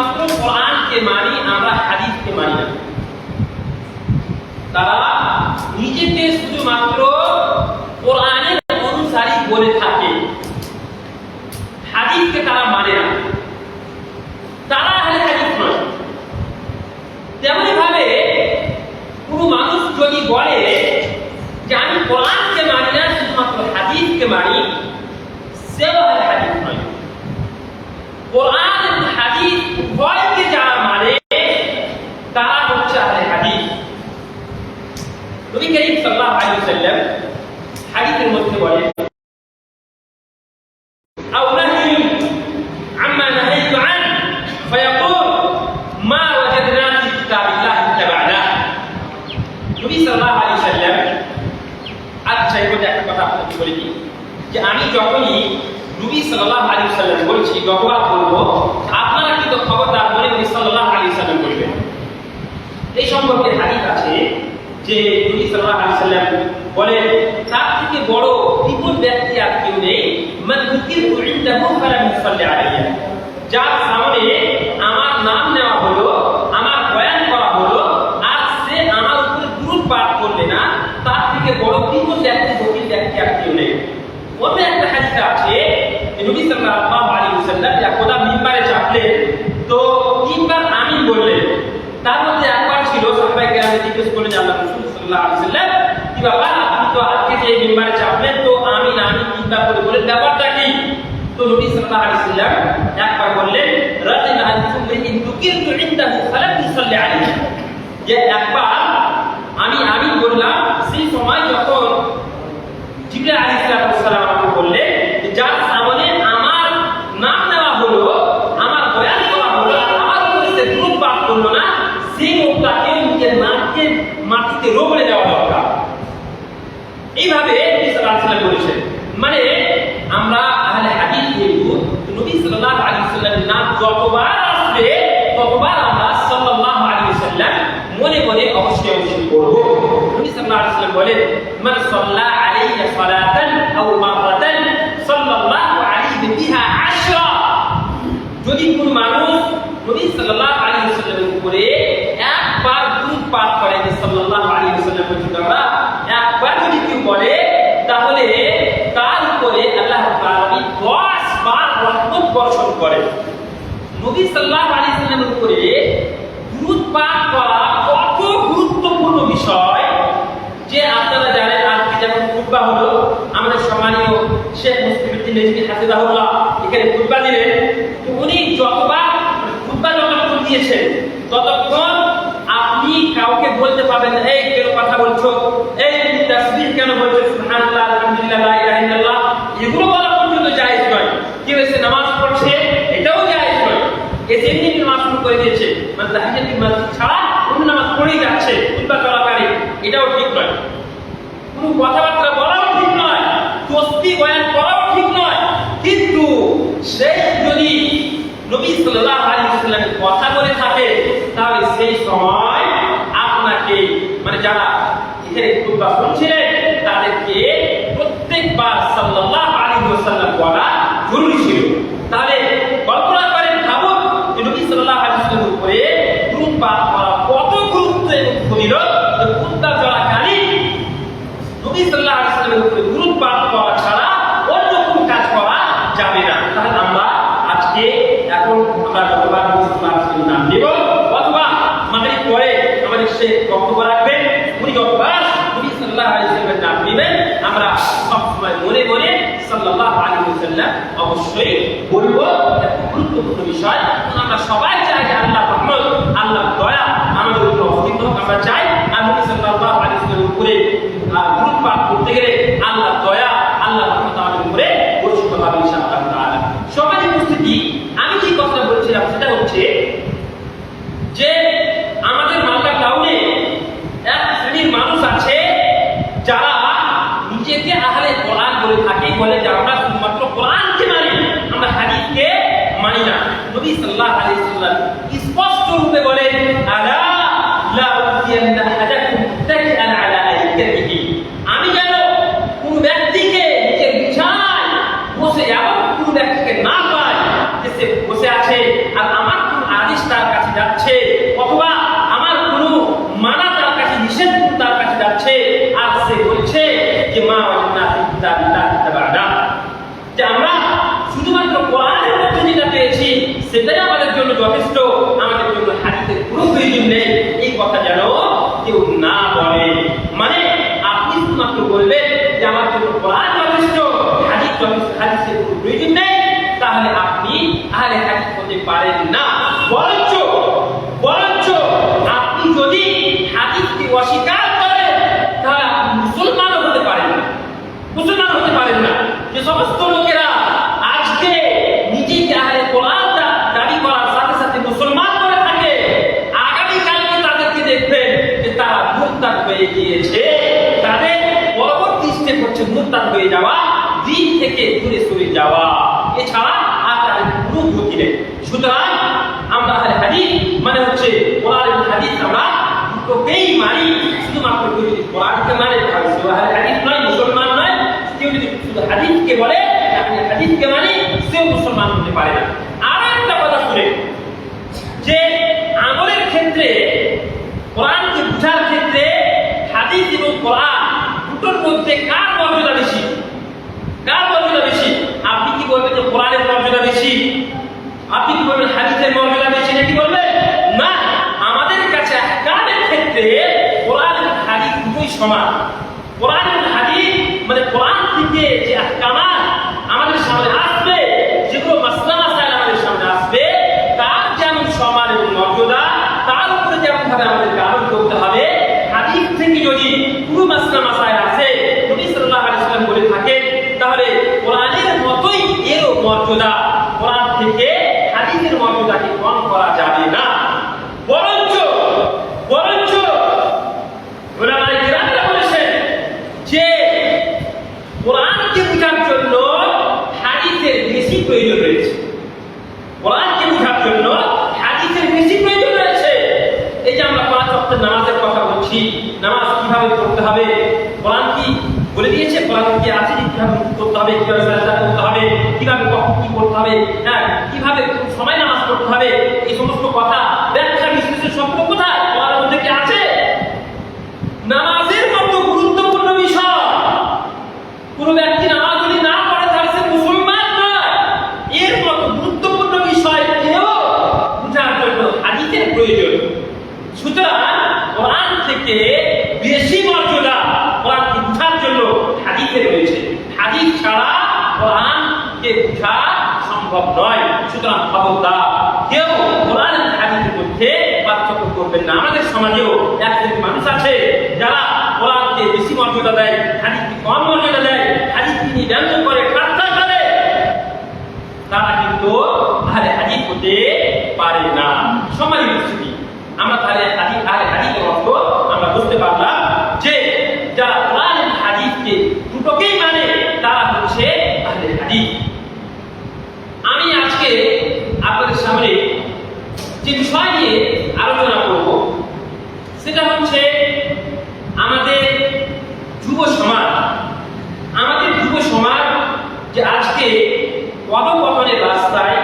শুধুমাত্র কোরআনকে মানি, আমরা হাদিসকে মানি না। তারা নিজেকে শুধুমাত্র কোরআনের অনুসারী বলে থাকে, হাদিসকে তারা মানে না, তারা আহলে হাদিস নয়। তেমনি ভাবে কোনো মানুষ যদি বলে যে আমি কোরআনকে মানি না, শুধুমাত্র হাদিসকে মানি, সেও আহলে হাদিস নয়। কোরআন এবং হাদিস উভয়কে যারা মানে তারা হচ্ছে আহলে হাদিস। নবী করিম সাল্লাল্লাহু আলাইহি ওয়াসাল্লাম হাদিসের মধ্যে বলেন, আও নাহি আম্মা নাহাইতু আন ফায়াকুল মা ওয়াজাদনা ফি কিতাবিল্লাহি তাবা'না। নবী সাল্লাল্লাহু আলাইহি ওয়াসাল্লাম, আচ্ছা এই কথা একটা কথা আপনাকে বলে দিই যে আমি যখনই নবী সাল্লাল্লাহু আলাইহি ওয়াসাল্লাম বলছি, যতবার বলবো আপনারা কিন্তু খবরদার বলে নবী সাল্লাল্লাহু আলাইহি ওয়াসাল্লাম বলবেন। এই সম্পর্কে হাদিস আছে যে নবী সাল্লাল্লাহু আলাইহি ওয়াসাল্লাম বলেন, তার থেকে বড় বিপদ ব্যক্তি আর কেউ নেই, মান যুকিরতু ইনদাহু ফালাম ইউসাল্লি আলাইহি, যার সামনে আমার নাম নেওয়া হলো, আমার বয়ান করা হলো, আর সে আমার উপরে দুরূদ পাঠ করবে না, তার থেকে বড় বিপদ ব্যক্তি, বকিল ব্যক্তি আর কেউ নেই। অন্য একটা হাদিস আছে নবী সাল্লাল্লাহু আলাইহি ওয়াসাল্লাম একদা মিম্বারে চাপলেন, তো তিনবার আমিন বললেন। তার মধ্যে একবার ছিল সাহাবায়ে কেরাম জিজ্ঞেস করলেন আল্লাহ রাসূল সাল্লাল্লাহু আলাইহি ওয়াসাল্লাম, কি বাবা আপনি তো আজকে যে মিম্বারে চাপলেন, তো আমিন আমিন তিনবার করে বলেন, ব্যাপারটা কি? তো নবী সাল্লাল্লাহু আলাইহি ওয়াসাল্লাম একবার বললেন, রাদিনা আনতুম ইন যুকিরতু ইনদাহু ফালাম ইউসাল্লি আলাইহি, যে একবার আমি আমিন বললাম, সেই সময় যখন জিবরাইল আলাইহিস সালাম আমাকে বললেন, যার সামনে আমার নাম নেওয়া হলো, আমার বয়ান করা হলো, আমার উপরে সে দুরূদ পাঠ করলো না, সেই লোকটাকে নিজের নাককে মাটিতে রগড়ে দেওয়া দরকার। এইভাবে নবী সাল্লাল্লাহু আলাইহি ওয়াসাল্লাম বলেছেন। মানে আমরা আহলে হাদিস যেহেতু নবী সাল্লাল্লাহু আলাইহি ওয়াসাল্লামের নাম যতবার আসবে ততবার আমরা সাল্লাল্লাহু আলাইহি ওয়াসাল্লাম মনে মনে অবশ্যই অবশ্যই পড়ব। নবী সাল্লাল্লাহু আলাইহি ওয়াসাল্লাম বলেন, মান সাল্লা আলাইহি সালাতান আও মারাতান সাল্লাল্লাহু আলাইহি বিহা 10, যদি কোন মানুষ নবী সাল্লাল্লাহু আলাইহি ওয়াসাল্লামের উপরে একবার দুরূদ পাঠ করে, যে সাল্লাল্লাহু আলাইহি ওয়াসাল্লাম বলছেন আমরা একবার যদি কেউ বলে, তাহলে তার উপরে আল্লাহ তাআলা 10 বার রহমত বর্ষণ করে। নবী সাল্লাল্লাহু আলাইহি ওয়াসাল্লামের উপরে দুরূদ পাঠ করা কত গুরুত্বপূর্ণ বিষয়, যে আপনারা জানেন আজকে যখন খুতবা হলো, আমাদের সম্মানীয় শেখ মুসলিমউদ্দিন নজমি হাফিজাহুল্লাহ এখানে খুতবা দিলেন, তো উনি যতবার খুতবা যতক্ষণ দিয়েছেন ততক্ষণ আপনি কাউকে বলতে পারবেন না, এই কেন কথা বলছো, এই তুমি তাসবিহ কেন বলছো, সুবহানাল্লাহ আলহামদুলিল্লাহ লা ইলাহা ইল্লাল্লাহ, এগুলো বলা পর্যন্ত জায়েজ নয়। কেউ এসে নামাজ পড়ছে, এটাও জায়েজ নয়। এসে এমনি নামাজ শুরু করে দিয়েছে, মানে তাহিয়াতুল মাসজিদ ছাড়া অন্য নামাজ পড়েই যাচ্ছে খুতবা চলাকালীন, এটাও ঠিক নয়। কোনো কথাবার্তা বলাও ঠিক নয়, তসবিহ বয়ান করাও ঠিক নয়। কিন্তু সেই যদি নবী সাল্লাল্লাহু আলাইহি ওয়াসাল্লামের কথা বলে থাকে, তাহলে সেই সময় আপনাকে, মানে যারা এখানে খুতবা শুনছিলেন, তাদেরকে প্রত্যেকবার সাল্লাল্লাহু আলাইহি ওয়াসাল্লাম বলা জরুরি ছিল। তাহলে কল্পনা করেন, ভাবুন যে নবী সাল্লাল্লাহু আলাইহি ওয়াসাল্লামের উপরে দুরূদ পাঠ করা কত গুরুত্ব এবং ফজিলত। খুতবা চলাকালীন নবী সাল্লাল্লাহু আলাইহি ওয়াসাল্লামের উপরে দুরূদ পাঠ করা ছাড়া অন্য কোনো কাজ করা যাবে না। তাহলে আমরা আজকে এখন আমরা যতবার নবী সাল্লাল্লাহু আলাইহি ওয়াসাল্লামের নাম নেব, অথবা মাগরিব পরে আমাদের শেখ বক্তব্য রাখবেন, উনি যতবার নবী সাল্লাল্লাহু আলাইহি ওয়াসাল্লামের নাম নেবেন, আমরা সবসময় মনে মনে সাল্লাল্লাহু আলাইহি ওয়াসাল্লাম অবশ্যই বলবো। এটা গুরুত্বপূর্ণ বিষয়। আমরা সবাই চাই যে আল্লাহ রহমত, আল্লাহ দয়া আমাদের উপর অবতীর্ণ হোক। আমরা চাই আর নবী সাল্লাল্লাহু আলাইহি ওয়াসাল্লামের উপরে দুরূদ পাঠ করতে গেলে আল্লাহ দয়া, আল্লাহ রহমত আমাদের উপরে বর্ষিত হবে ইনশাআল্লাহ তাআলা। সবাই উপস্থিতি, আমি যে কথা বলছিলাম সেটা হচ্ছে যে আমাদের মালদা টাউনে এক শ্রেণীর মানুষ আছে যারা নিজেকে আহলে কোরআন বলে থাকে, বলে যে আমরা শুধুমাত্র কোরআনকে মানি, আমরা হাদিসকে মানি না। নবী সাল্লাল্লাহু আলাইহি ওয়াসাল্লাম স্পষ্ট রূপে বলেন, আলা লা উতিয়ান্না আহাদাকুম মুত্তাকিআন আলা আইকাতিহি, আমি যেন কোন ব্যক্তিকে নিজের বিছানায় বসে, এমন কোন ব্যক্তিকে না পাই যে সে বসে আছে আর আমার কোন আদেশ কিতাবিল্লাহি ইত্তাবা'না, যে আমরা শুধুমাত্র কোরআনের মধ্যে যেটা পেয়েছি সেটাই আমাদের জন্য যথেষ্ট, আমাদের জন্য হাদিসের কোনো প্রয়োজন নেই, এই কথা যেন কেউ না বলে। মানে আপনি শুধুমাত্র বলবেন যে আমার জন্য কোরআন যথেষ্ট, হাদিস যথেষ্ট, হাদিসের কোনো প্রয়োজন নেই, তাহলে আপনি আহলে হাদিস হতে পারেন না। বরঞ্চ আপনি যদি হাদিসকে অস্বীকার করেন তাহলে আপনি মুসলমানও হতে পারেন না, যে সমস্ত লোকেরা আজকে নিজেকে আহলে কোরআন দাবি করার সাথে সাথে মুসলমান করে থাকে, আগামীকালকে তাদেরকে দেখবেন যে তারা মুরতাদ হয়ে গিয়েছে। তাদের পরবর্তী স্টেপ হচ্ছে মুরতাদ হয়ে যাওয়া, দিন থেকে দূরে সরে যাওয়া, এছাড়া আর তাদের কোনো গতি নেই। সুতরাং আমরা আহলে হাদিস মানে হচ্ছে কোরআন এবং হাদিস আমরা দুটোকেই মানি। শুধুমাত্র কেউ যদি কোরআনকে মানে তাহলে সে আহলে হাদিস নয়, মুসলমান নয়। কেউ যদি শুধু হাদিসকে বলে আপনি হাদিসকে মানি, সেও মুসলমান হতে পারে না। আরো একটা কথা শুনে, যে আমলের ক্ষেত্রে কোরআনকে বুঝার ক্ষেত্রে হাদিস এবং কোরআন দুটোর মধ্যে কার মর্যাদা বেশি? আপনি কি বলবেন যে কোরআনের মর্যাদা বেশি? আপনি কি বলবেন হাদিসের মর্যাদা বেশি? নাকি বলবেন না? আমাদের কাছে আহকামের ক্ষেত্রে কোরআন এবং হাদিস দুটোই সমান। কোরআন এবং হাদিস মানে কোরআন থেকে যে আহকামাত আমাদের সামনে আসবে, যেগুলো মাসলা মাসাইল আমাদের সামনে আসবে, তার যেমন সমান এবং মর্যাদা, তার উপরে যেমন ভাবে আমাদেরকে আমল করতে হবে। হাদিস থেকে যদি পুরো মাসলা মাসাইল আসে, নবী সাল্লাল্লাহু আলাইহি ওয়াসাল্লাম বলে থাকেন, তাহলে কোরআনের মতোই এরও মর্যাদা। কোরআন থেকে হাদিসের মর্যাদাকে কম করা যাবে না। বরঞ্চ উলামায়ে কেরামরা বলেছেন যে কোরআনকে বোঝার জন্য হাদিসের বেশি প্রয়োজন রয়েছে। এই যে আমরা 5 ওয়াক্ত নামাজের কথা বলছি, নামাজ কিভাবে পড়তে হবে, কোরআন কি বলে দিয়েছে? কোরআন কি আছে যে কিভাবে করতে হবে, কিভাবে সাজদা করতে হবে, কিভাবে কখন কি করতে হবে, কিভাবে সময় নামাজ পড়তে হবে, এই সমস্ত কথা ব্যাখ্যা বিশ্লেষণ সব কোথায়? কোরআনের মধ্যে কি আছে? নামাজের মতো গুরুত্বপূর্ণ বিষয় কোন ব্যক্তি নামাজ যদি না পড়ে তাহলে সে মুসলমান নয়। এর মতো গুরুত্বপূর্ণ বিষয় কেউ বুঝার জন্য হাদিসের প্রয়োজন। সুতরাং কোরআন থেকে বেশি মর্যাদা কোরআনকে বুঝার জন্য হাদিসে রয়েছে। হাদিস ছাড়া কোরআনকে বুঝা সম্ভব নয়। সুতরাং খবরদার কেউ কোরআন এবং হাদিসের মধ্যে পার্থক্য করবেন না। আমাদের সমাজেও এক শ্রেণীর মানুষ আছে যারা কোরআনকে বেশি মর্যাদা দেয়, হাদিসকে কম মর্যাদা দেয়, হাদিসকে নিয়ে ব্যঙ্গ করে, ঠাট্টা করে। তারা কিন্তু আহলে হাদিস হতে পারে না। সম্মানিত উপস্থিতি, আমরা তাহলে হাদিসের অর্থ আমরা বুঝতে পারলাম যে যারা কোরআন এবং হাদিসকে দুটোকেই মানে তারা হচ্ছে আহলে হাদিস। আমি আজকে আপনাদের সামনে যে বিষয় নিয়ে আলোচনা করব সেটা হচ্ছে আমাদের যুব সমাজ। যে আজকে অধঃপতনের রাস্তায়,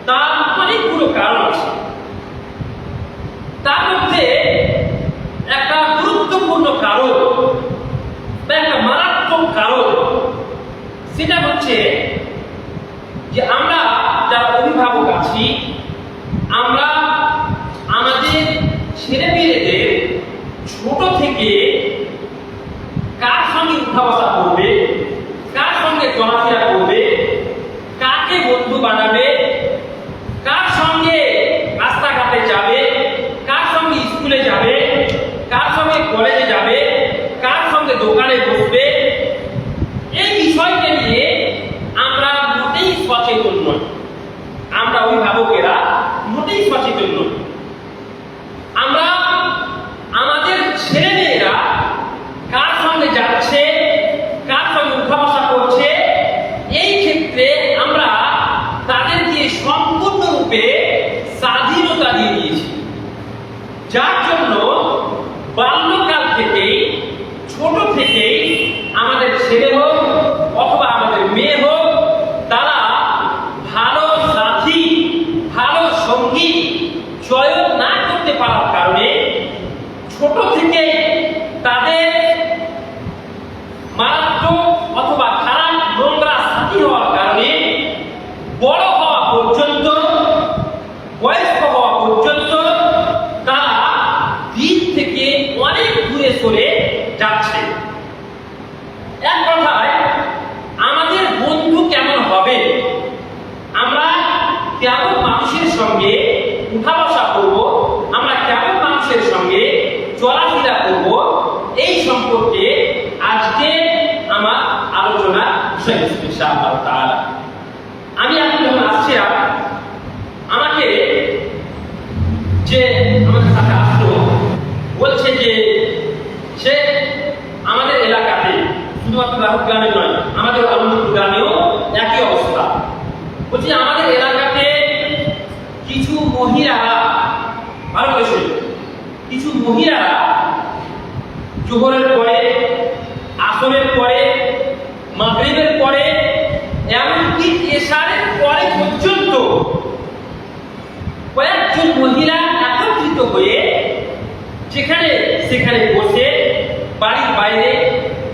তার অনেকগুলো কারণ আছে। তার মধ্যে একটা গুরুত্বপূর্ণ কারণ বা একটা মারাত্মক কারণ, সেটা হচ্ছে যে আমরা যারা অভিভাবক আছি, আমরা আমাদের ছেলেমেয়েদের ছোট থেকে কার সঙ্গে উঠা বসা করবে, কার সঙ্গে চলাফেরা করবে, কাকে বন্ধু বানাবে, কার সঙ্গে রাস্তাঘাটে যাবে, কার সঙ্গে স্কুলে যাবে, কার সঙ্গে কলেজে যাবে, কার সঙ্গে দোকানে বসবে, এই বিষয়কে নিয়ে আমরা মোটেই সচেতন নই। আমরা অভিভাবকেরা মোটেই সচেতন অথবা খারাপ নোংরা সাথী হওয়ার কারণে বড় হওয়া পর্যন্ত, বয়স্ক হওয়া পর্যন্ত তারা দিন থেকে অনেক দূরে সরে যাচ্ছে। এক কথায় আমাদের বন্ধু কেমন হবে, আমরা কেমন মানুষের সঙ্গে উঠা বসা করব, আমরা কেমন মানুষের সঙ্গে চলাফেরা করব, এই সম্পর্কে আজকে আমার আলোচনার বিষয় ইনশাআল্লাহ তাআলা। আমি এখন যখন আসছিলাম, আমাকে যে আমাদের সাথে আসলো বলছে যে সে আমাদের এলাকাতে, শুধুমাত্র রাহুল গ্রামে নয়, আমাদের আলমপুর গ্রামেও একই অবস্থা। বলছি আমাদের এলাকাতে কিছু মহিলারা, ভালো করে শুনুন, কিছু মহিলারা জোহরের পরে, আসরের পরে, মাগরিবের পরে, এমনকি এশারের পরে পর্যন্ত কয়েকজন মহিলা একত্রিত হয়ে যেখানে সেখানে বসে, বাড়ির বাইরে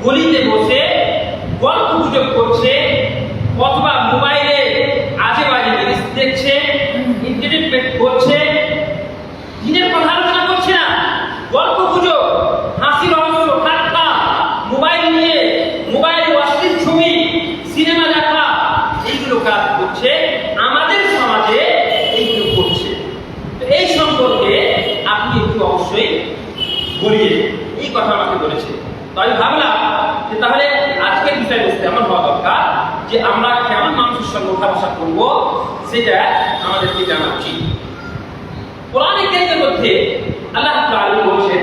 গলিতে বসে গল্প গুজব করছে, অথবা মোবাইলে আজে বাজে জিনিস দেখছে, এন্টারটেনমেন্ট করছে। দিনের কথা আলোচনা করছে না, গল্প গুজব, হাসি রহস্য, ঠাট্টা, মোবাইল নিয়ে মোবাইলে অশ্লীল ছবি, সিনেমা দেখা, এইগুলো কাজ করছে। আমাদের সমাজে এইগুলো করছে। তো এই সম্পর্কে আপনি একটু অবশ্যই বলিয়ে, এই কথা আমাকে বলেছে। তো আমি ভাবলাম যে তাহলে আজকের বিষয়বস্তু এমন হওয়া দরকার যে আমরা কেমন মানুষের সঙ্গে উঠা বসা করবো, সেটা আমাদেরকে জানা উচিত। কোরআনে কারীমের মধ্যে আল্লাহ তাআলা বলেছেন,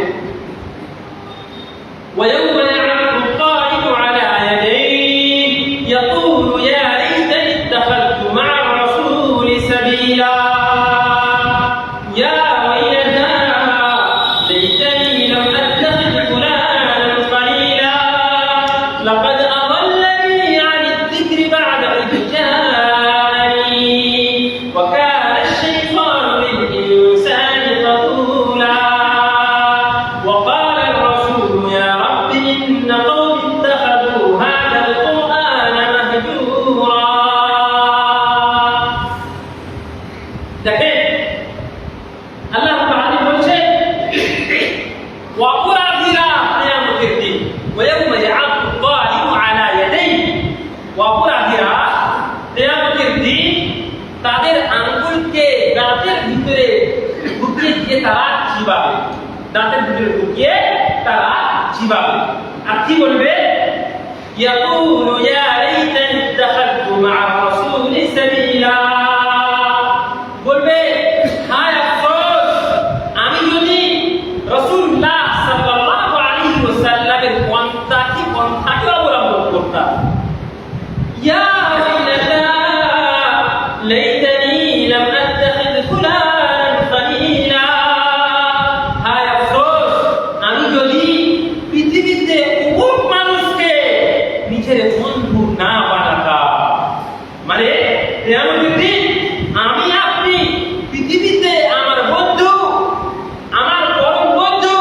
وَيَوْمَ يَعْضُ الظَّالِمُ عَلَى يَدَيْهِ يَقُولُ يَا لَيْتَنِي اتَّخَذْتُ مَعَ الرَّسُولِ سَبِيلًا يَا وَيْلَتَا لَيْتَنِي لَمْ أَتَّخِذْ فُلَانًا خَلِيلًا لَقَدْ أَضَلَّنِي عَنِ الذِّكْرِ بَعْدَ إِذْ جَاءَنِي وَكَانَ الشَّيْطَانُ لِلْإِنسَانِ خَذُولًا وَقَالَ الرَّسُولُ يَا رَبِّ إِنَّ قَوْمِي اتَّخَذُوا هَذَا الْقُرْآنَ مَهْجُورًا। দেখেন আল্লাহ তাআলা বলছেন ওয়াকুরাদিরা কিয়ামতের দিন, ওয়ায়াউমা ইয়া'আদু যালিমু আলা ইয়াদাইহি, ওয়াকুরাদিরা কিয়ামতের দিন তাদের আঙ্গুলকে দাঁতের ভিতরে ঢুকিয়ে দিয়ে তারা চিবাবে, দাঁতের ভিতরে ঢুকিয়ে তারা চিবাবে। আর কি বলবে? ইয়াকুলু ইয়া লাইতানি ইত্তাখাযতু মা'a রাসূলি সাবিলা, বলবে হায় আফসোস, আমি যদি রাসূলুল্লাহ সাল্লাল্লাহু আলাইহি ওয়াসাল্লামের পন্থাকে অবলম্বন করতাম। ইয়া ওয়াইলাতা লাইতানি লাম আত্তাখিয ফুলানান খালিলা, হায় আফসোস, আমি যদি পৃথিবীতে অমুক মানুষকে নিজের বন্ধু না বানাতাম। মানে কিয়ামতের দিন আমি আপনি পৃথিবীতে আমার বন্ধু, আমার পরম বন্ধু,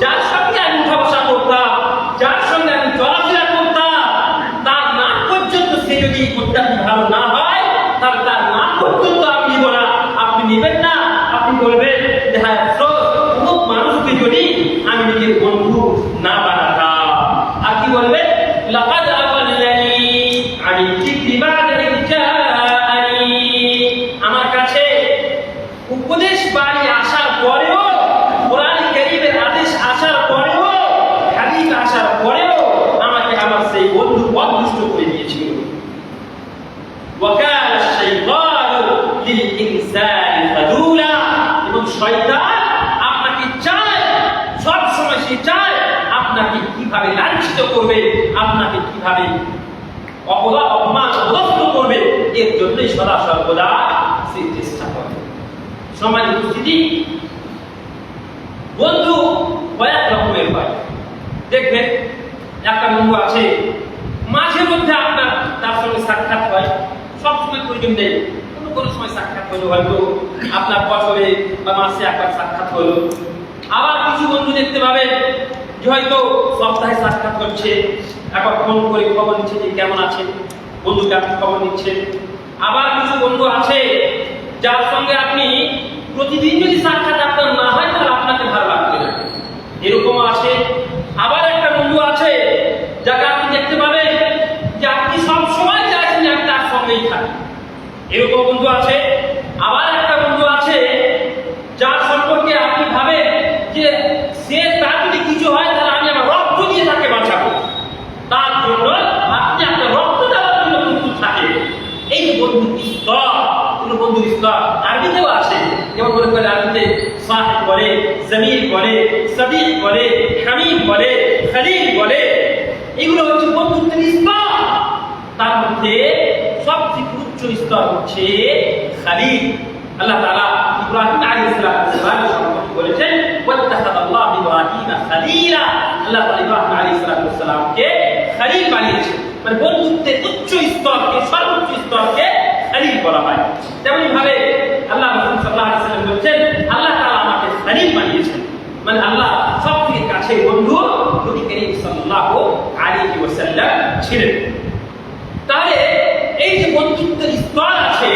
যার সঙ্গে আমি উঠা বসা করতাম, যার সঙ্গে আমি চলাফেরা করতাম, তার নাম পর্যন্ত সে যদি করতে ভালো না হয়, তাহলে তার নাম পর্যন্ত আমি নিব না। আপনি নেবেন না, আপনি বলবেন যে হ্যাঁ আফসোস, অমুক মানুষকে যদি আমি নিজের বন্ধু না বানাতাম। আর কি বলবেন? লাকাদ আযাল্লানি আনি যিকরি বা'দা ইয জাআনি, আমার কাছে উপদেশ বাণী আসার পরেও, কোরআন কারীমের আদেশ আসার পরেও, হাদিস আসার পরেও আমাকে আমার সেই বন্ধু পথভ্রষ্ট করে দিয়েছিল। وَكَانَ الشَّيْطَانُ لِلْإِنسَانِ خَذُولًا, এবং শয়তান আপনাকে চায়, সব সময় সে চায় আপনাকে কিভাবে লাঞ্ছিত করবে, আপনাকে কিভাবে অপমান অপদস্থ করবে, এর জন্যই সদা সর্বদা সে চেষ্টা করে। সমাজের উপস্থিতি, বন্ধু কয়েক রকমের হয়। দেখবেন একটা বন্ধু আছে, মাঝে মধ্যে আপনার তার সঙ্গে সাক্ষাৎ হয়, সবসময় প্রয়োজন নেই, কোনো সময় সাক্ষাৎ হলো, হয়তো আপনার বছরে বা মাসে একবার সাক্ষাৎ হলো। আবার কিছু বন্ধু দেখতে পাবেন যে হয়তো সপ্তাহে সাক্ষাৎ হচ্ছে, একবার ফোন করে খবর নিচ্ছে যে কেমন আছে, বন্ধুটা খবর নিচ্ছে। আবার কিছু বন্ধু আছে যার সঙ্গে আপনি প্রতিদিন যদি সাক্ষাৎ আপনার না হয় তাহলে আপনাকে ভালো লাগবে না, এরকম আছে। আবার একটা বন্ধু আছে যাকে আপনি দেখতে পাবেন যে আপনি সব সময় চাইছেন যে আপনি তার সঙ্গেই থাকেন, এরকম বন্ধু আছে। আবার একটা বন্ধু আছে যার সম্পর্কে আপনি ভাবেন যে সে তার যদি কিছু হয় তাহলে আমি আমার রক্ত দিয়ে তাকে বাঁচাবো, তার জন্য আপনি আপনার রক্ত দেওয়ার জন্য কিন্তু থাকে। এই বন্ধুর স্তর, কোন বন্ধুর স্তর আরবিতেও আছে, যেমন মনে করেন আরবিতে সাহিব বলে, জমির বলে, সাদিক বলে, হামিম বলে, খলিল বলে, এগুলো হচ্ছে বন্ধুত্বের স্তর। তার মধ্যে সবচেয়ে উচ্চ স্তর হচ্ছে খলিল। আল্লাহ তাআলা ইব্রাহিম আলাইহিস সালাম সম্পর্কে বলেছেন ওয়াত্তাখাযাল্লাহু ইব্রাহিমা খলিলা, আল্লাহ তাআলা ইব্রাহিম আলাইহিস সালামকে খলিল বানিয়েছেন, মানে বন্ধুত্বের উচ্চ স্তরকে, সর্বোচ্চ স্তরকে খলিল বলা হয়। তেমনি ভাবে আল্লাহ রাসূল সাল্লাল্লাহু আলাইহি ওয়াসাল্লাম বলেছেন আল্লাহ তাআলা আমাকে খলিল বানিয়েছেন, মানে আল্লাহ সবথেকে কাছের বন্ধু নবী করিম সাল্লাল্লাহু আলাইহি ওয়াসাল্লাম ছিলেন। তাহলে এই যে বন্ধুত্বের স্তর আছে,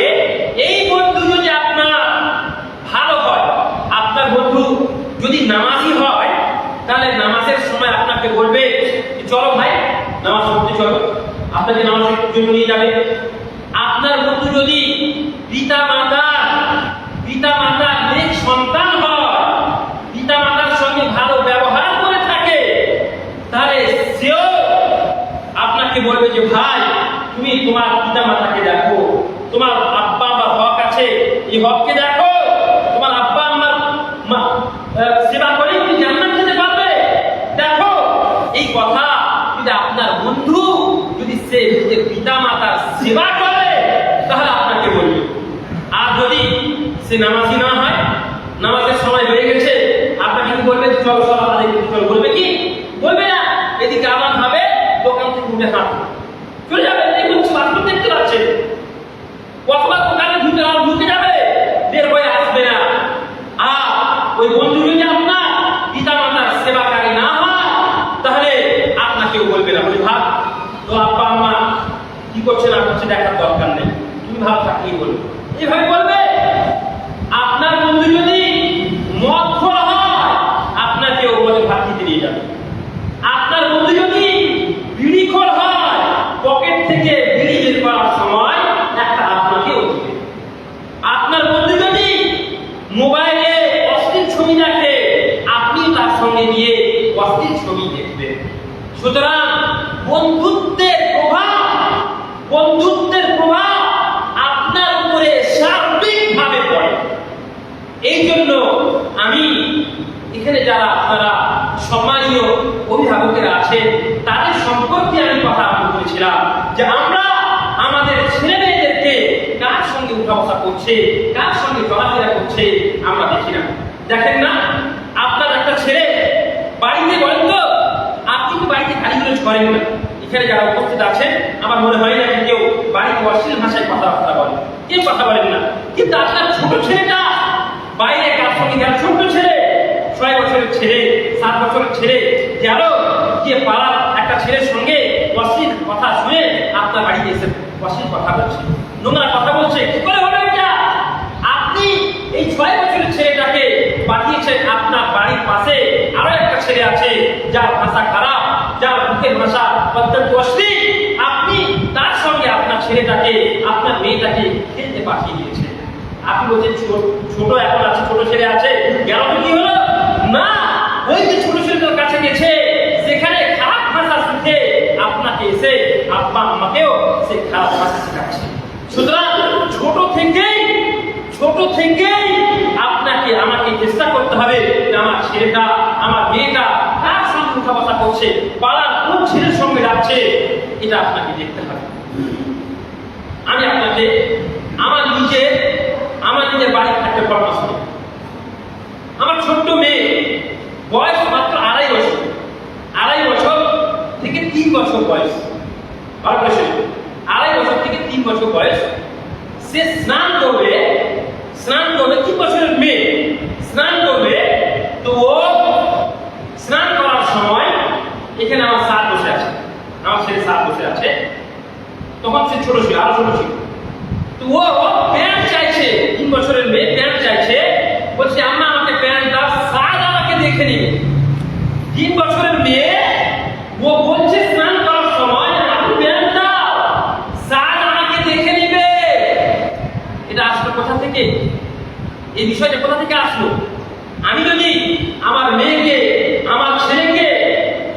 এই বন্ধু যদি আপনার ভালো হয়, আপনার বন্ধু যদি নামাজি হয় তাহলে নামাজের সময় আপনাকে বলবে চলো ভাই নামাজ পড়তে চলো, আপনাকে নামাজের জন্য নিয়ে যাবে। আপনার বন্ধু যদি পিতা মাতার নেক সন্তান হয়, পিতা মাতার সঙ্গে ভালো ব্যবহার করে থাকে, তাহলে সেও আপনাকে বলবে যে ভাই তুমি তোমার পিতা মাতাকে দেখো, তোমার আব্বা আম্মার হক আছে, এই হককে দেখো, তোমার আব্বা আম্মার সেবা করে তুমি জান্নাত যেতে পারবে, দেখো। এই কথা যদি আপনার বন্ধু যদি সে নিজের পিতা মাতার সেবা করে তাহলে আপনাকে বলবে। আর যদি সে নামাজি না হয়, নামাজের সময় হয়ে গেছে, আপনাকে কি বলবে চলো সালাত আদায় করতে চলো, বলবে কি? বলবে না। এদিকে আবার হবে দোকান থেকে উঠে হাঁটবে চলে যাবে, দেখুন বাস্তব দেখতে পাচ্ছে, অথবা দোকানে ঢুকে যাবে, বের হয়ে আসবে না। আর ওই বন্ধু যদি আপনার পিতা মাতার সেবাকারী না হয় তাহলে আপনাকেও বলবে না, বলে ভাব তো আব্বা আম্মা কি করছে না করছে দেখার দরকার নেই, তুমি ভালো থাকলেই বলবে, এইভাবে বলবে। আপনার বন্ধু যদি মদখোর হয় আপনাকেও বলে ভাত খেতে নিয়ে যাবে। আপনার বন্ধু যদি বিড়িখোর হয়, পকেট থেকে বিড়ি বের করার সময় একটা আপনাকেও দিবে। আপনার বন্ধু যদি মোবাইলে অশ্লীল ছবি দেখে, আপনি তার সঙ্গে নিয়ে অশ্লীল ছবি দেখবেন। সুতরাং বন্ধুত্বের প্রভাব আপনার উপরে সার্বিকভাবে পড়ে। এই জন্য আমি এখানে যারা আপনারা সম্মানীয় অভিভাবকেরা আছেন তাদের সম্পর্কে আমি কথা বলেছিলাম যে আমরা আমাদের ছেলে মেয়েদেরকে কার সঙ্গে উঠা বসা করছে, কার সঙ্গে চলাফেরা করছে আমরা দেখি না। দেখেন না, আপনার একটা ছেলে বাড়িতে বলেন তো, আপনি তো বাড়িতে গালিগালাজ করেন না, এখানে যারা উপস্থিত আছেন আমার মনে হয় না যে কেউ বাড়িতে অশ্লীল ভাষায় কথাবার্তা বলেন, কেউ কথা বলেন না। কিন্তু আপনার ছোট ছেলেটা বাইরে কার সঙ্গে গেল, ছোট ছেলে 6 বছরের ছেলে, 7 বছরের ছেলে গেল, যে পাড়ার একটা ছেলের সঙ্গে অশ্লীল কথা শুনে আপনার বাড়িতে এসে অশ্লীল কথা বলছে, নোংরা কথা বলছে, কি করে হলো এটা? আপনি এই 6 বছরের ছেলেটাকে পাঠিয়েছেন, আপনার বাড়ির পাশে আরো একটা ছেলে আছে যার ভাষা খারাপ, যার মুখের ভাষা অত্যন্ত অশ্লীল, আপনি তার সঙ্গে আপনার ছেলেটাকে, আপনার মেয়েটাকে খেলতে পাঠিয়ে দিয়েছেন। আপনি বলছেন ছোট এখন আছে, ছোট ছেলে আছে, গেল তো কি হলো না, ওই যে ছোট ছেলেটার কাছে গেছে, সেখানে খারাপ ভাষা শিখে আপনাকে এসে আব্বা আম্মাকেও সে খারাপ ভাষা শেখাচ্ছে। সুতরাং ছোট থেকেই আপনাকে আমাকে চেষ্টা করতে হবে যে আমার ছেলেটা, আমার মেয়েটা কার সঙ্গে কথাবার্তা করছে, পাড়ার কোন ছেলের সঙ্গে যাচ্ছে, এটা আপনাকে দেখতে হবে। আমি আপনাকে আমার নিজের বাড়ির একটা ঘটনা শুনি। আমার ছোট্ট মেয়ে, বয়স মাত্র 2.5 বছর, 2.5 বছর থেকে 3 বছর বয়স, 2.5 বছর থেকে 3 বছর বয়স। সে স্নান করবে 3 বছরের মেয়ে স্নান করবে, তো ও স্নান করার সময় এখানে আমার স্যার বসে আছে, আমার সাথে বসে আছে, তখন সে ছোট ছিল, আরো ছোট ছিল। তো ও প্যান্ট চাইছে, 3 বছরের মেয়ে প্যান্ট চাইছে, বলছে আম্মা আমাকে প্যান্ট দাও, সাদ আমাকে দেখে নিবে। 3 বছরের মেয়ে ও বলছে স্নান করার সময় আমাকে প্যান্ট দাও, সাদ আমাকে দেখে নিবে। এটা আসলো কোথা থেকে? এই বিষয়টা কোথা থেকে আসলো? আমি যদি আমার মেয়েকে, আমার ছেলেকে,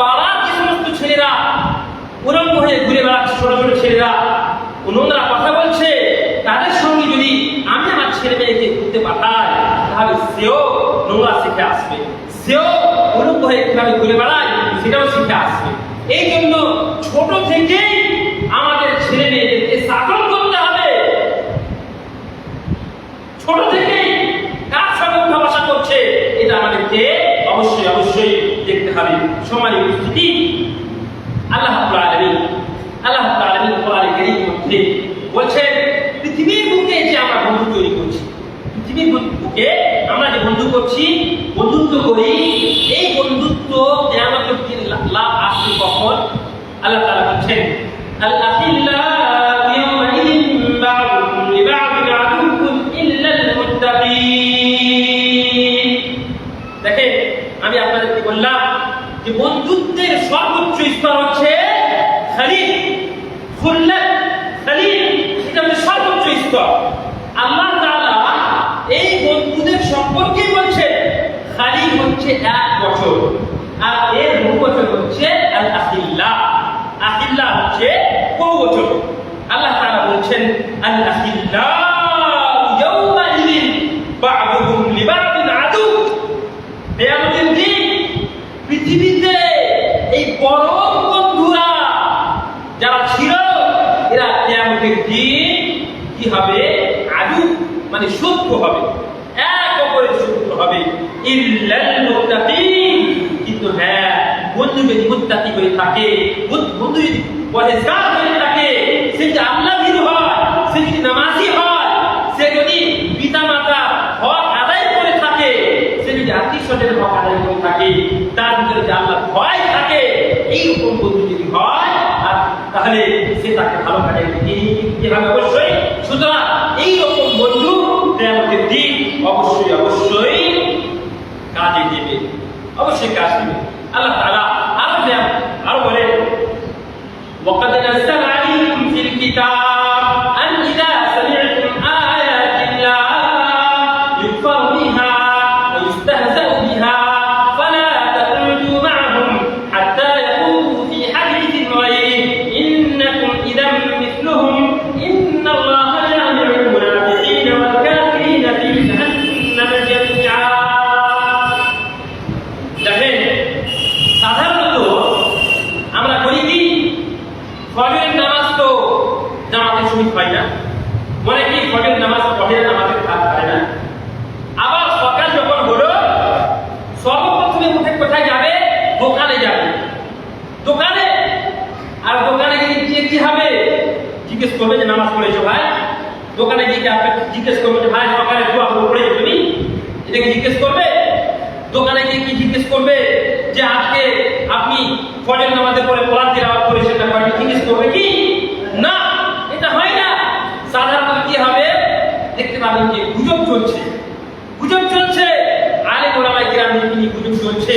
পাড়ার যে সমস্ত ছেলেরা উলঙ্গ হয়ে ঘুরে বেড়াচ্ছে, ছোট ছোট ছেলেরা নোংরা কথা বলছে, তাদের সঙ্গে যদি আমি আমার ছেলে মেয়েকে ঘুরতে পাঠাই, তাহলে সেও নোংরা শিখে আসবে, সেও উলঙ্গ হয়ে কিভাবে ঘুরে বেড়ায় সেটাও শিখে আসবে। এই জন্য ছোট থেকেই আমাদের ছেলে মেয়েদেরকে শাসন করতে হবে। ছোট থেকেই কার সঙ্গে উঠা বসা করছে এটা আমাদেরকে অবশ্যই অবশ্যই দেখতে হবে। সম্মানিত উপস্থিতি, আল্লাহ রাব্বুল আলামিন কোরআনে কারীমের মধ্যে বলছেন, পৃথিবীর বুকে যে আমরা বন্ধু তৈরি করছি, পৃথিবীর বুকে আমরা যে বন্ধুত্ব করি, এই বন্ধুত্ব কিয়ামতের দিন লাভ আসবে কখন? আল্লাহ তাআলা বলছেন, আল আখিল্লাউ ইয়াওমাইযিন বা'দুহুম লিবা'দিন আদুউন ইল্লাল মুত্তাকিন। দেখেন, আমি আপনাদেরকে বললাম যে বন্ধুত্বের সর্বোচ্চ স্তর হচ্ছে খলিল, খুল্লাত, খলিল, এটা হচ্ছে সর্বোচ্চ স্তর। আল্লাহ তাআলা এই বন্ধুদের সম্পর্কে বলছেন খলিল হচ্ছে 1 বছর, আর এর বহুবচন হচ্ছে আল আখিল্লা। আখিল্লা হচ্ছে বহুবচন। আল্লাহ তাআলা বলছেন আল আখিল্লা ইয়াওমাইযিন বা'দুহুম লিবা'দিন আদু। কিয়ামতের দিন পৃথিবীতে এই পরম বন্ধুরা যারা ছিল, এরা কিয়ামতের দিন কি হবে? আদু মানে শত্রু হবে, এক অপরের শত্রু হবে। ইল্লাল মুত্তাকিন, কিন্তু হ্যাঁ, বন্ধু যদি মুত্তাকি হয়ে থাকে, বন্ধু যদি পরহেজগার হয়ে থাকে, সে যদি আল্লাহ ভীরু হয়, সে যদি নামাজি হয়, সে যদি পিতামাতার হক আদায় করে থাকে, সে যদি আত্মীয়-স্বজনের হক আদায় করে থাকে, তার ভিতরে যে আল্লাহর ভয় থাকে, এইরকম বন্ধু যদি হয়, আর তাহলে সে তাকে ভালো কাজে কিভাবে? অবশ্যই। সুতরাং এইরকম বন্ধু কিয়ামতের দিন অবশ্যই অবশ্যই কাজে দেবে, অবশ্যই কাজ দেবে। আল্লাহ তাআলা আরো বলেন, ওয়াকাদ নাযালা আলাইকুম ফিল কিতাব আন ইযা সামি'তুম আয়াতিল্লাহ ইউকফারু বিহা ওয়া ইউস্তাহজা'ু বিহা ফালা তাকুদু মা'হুম হাত্তা ইয়াকুদু ফি হাদীথিন গায়রিহি ইন্নাকুম ইযাম মিথলুহুম ইন্নাল্লাহা জামি'ুল মুনাফিকিনা ওয়াল কাফিরিনা ফি জাহান্নাম জামি'আ। দেখেন, সাধারণত আমরা করি কি, ফজরের নামাজ তো জামাতের সহিত হয় না, অনেকে ফজরের নামাজ পড়ে না, নামাজের কাজ করে না। আবার সকাল যখন হলো, সর্বপ্রথমে উঠে কোথায় যাবে? দোকানে যাবে, দোকানে। আর দোকানে গিয়ে কি হবে? জিজ্ঞেস করবে যে নামাজ পড়েছো ভাই? দোকানে গিয়ে আপনি জিজ্ঞেস করবে যে ভাই সকালে দোয়া পড়েছো তুমি? এটাকে জিজ্ঞেস করবে। দোকানে গিয়ে কি জিজ্ঞেস করবে যে আজকে আপনি ফজর নামাজের পরে কোরআন তিলাওয়াত করেছেন না করেননি? জিজ্ঞেস করবে কি? না, এটা হয় না। সাধারণত কি হবে? দেখতে পাবেন যে গুজব চলছে, গুজব চলছে, আলেম ওলামায়ে কেরামদের নিয়ে গুজব চলছে।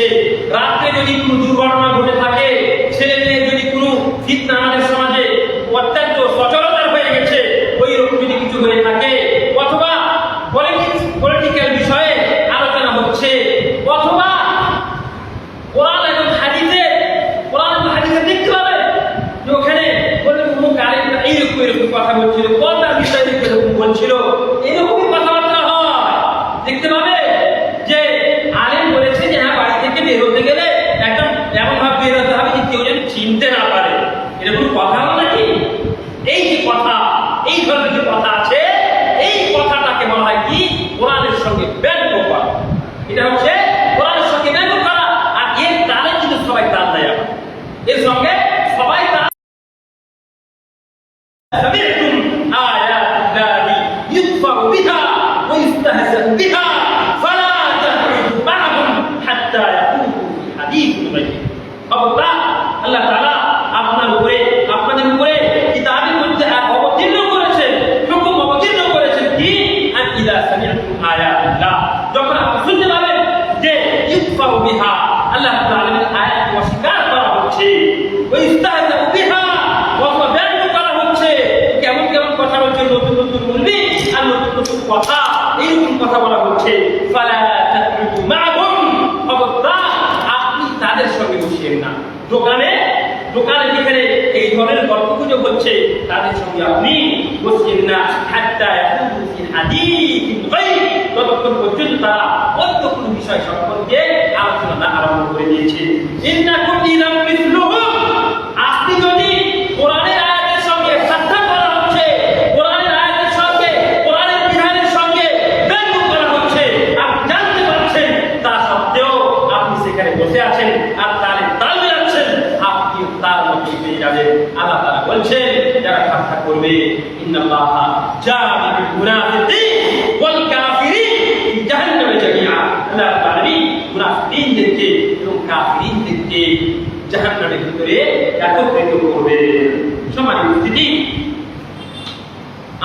রাতে যদি কোনো দুর্ঘটনা ঘটে থাকে, ছেলে মেয়ে যদি কোনো ফিতনা আমাদের সমাজে অত্যন্ত সচরাচর হয়ে গেছে, ওই রকম যদি কিছু হয়ে থাকে, অথবা পলিটিক্যাল বিষয়ে আলোচনা হচ্ছে, অথবা কোরআন এবং হাদিসে দেখতে পাবে যে ওখানে বলে অমুক আলেম এইরকম কথা বলছিল, কথার বিষয়ে এরকম বলছিল, এরকমই কথাবার্তা হয়। দেখতে পাবে যে আলেম বলেছে যে হ্যাঁ, বাড়ি থেকে বের হতে গেলে একদম এমন ভাবে বের হতে হবে যে কেউ যেন চিনতে না পারে। এরকম কথা হলো নাকি? এই যে কথা, এই ধরনের যে কথা আছে, এই কথাটাকে বলা হয় কি? কোরআনের সঙ্গে ব্যঙ্গ করা। এটা হচ্ছে কোরআনের সঙ্গে ব্যঙ্গ করা। আর এর তালে কিন্তু সবাই তাল দেয়, এর সঙ্গে সবাই তাল। সামি'তুম আয়াতিল্লাহি ইউকফারু বিহা ওয়া ইউস্তাহজা'ু বিহা ফালা তাকুদু মা'হুম হাত্তা ইয়াকুদু ফি হাদীথিন গায়রিহি। খবরদার, আল্লাহ তাআলা আপনার উপরে, কথা, এরকম কথা বলা হচ্ছে, ফালা তাকউদু মা'হুম, খবরদার আপনি তাদের সঙ্গে বসিয়েন না। দোকানের ভিতরে এই ধরনের গল্পগুজব হচ্ছে, তাদের সঙ্গে আপনি বসিয়েন না। হাত্তা ইয়াকুদু ফি হাদীসিন গায়র, ততক্ষণ পর্যন্ত তারা অন্য কোনো বিষয় সম্পর্কে আলোচনা আরম্ভ করে দিয়েছে। ইন্নাকুম ইযাম মিসলুহুম, আপনি যদি কোরআনের আয়াতের সঙ্গে সাক্ষাৎ করা হচ্ছে, কোরআনের আয়াতের সঙ্গে, কোরআনের বিধানের সঙ্গে ব্যঙ্গ করা হচ্ছে, আপনি জানতে পারছেন, তা সত্ত্বেও আপনি সেখানে বসে আছেন আর তালে তাল মিলাচ্ছেন, আপনি তার মধ্যে পেয়ে যাবেন। আল্লাহ তাআলা বলছেন, যারা ঠাট্টা করবে, ইন্নাল্লাহা জামিউল মুনাফিকিন ওয়াল কাফিরিন ফি জাহান্নামে জামিআ, আল্লাহ তাআলা মুনাফিকিনদেরকে এবং কাফিরিনদেরকে জাহান্নামের ভিতরে একত্রিত করবে। সম্মানিত উপস্থিতি,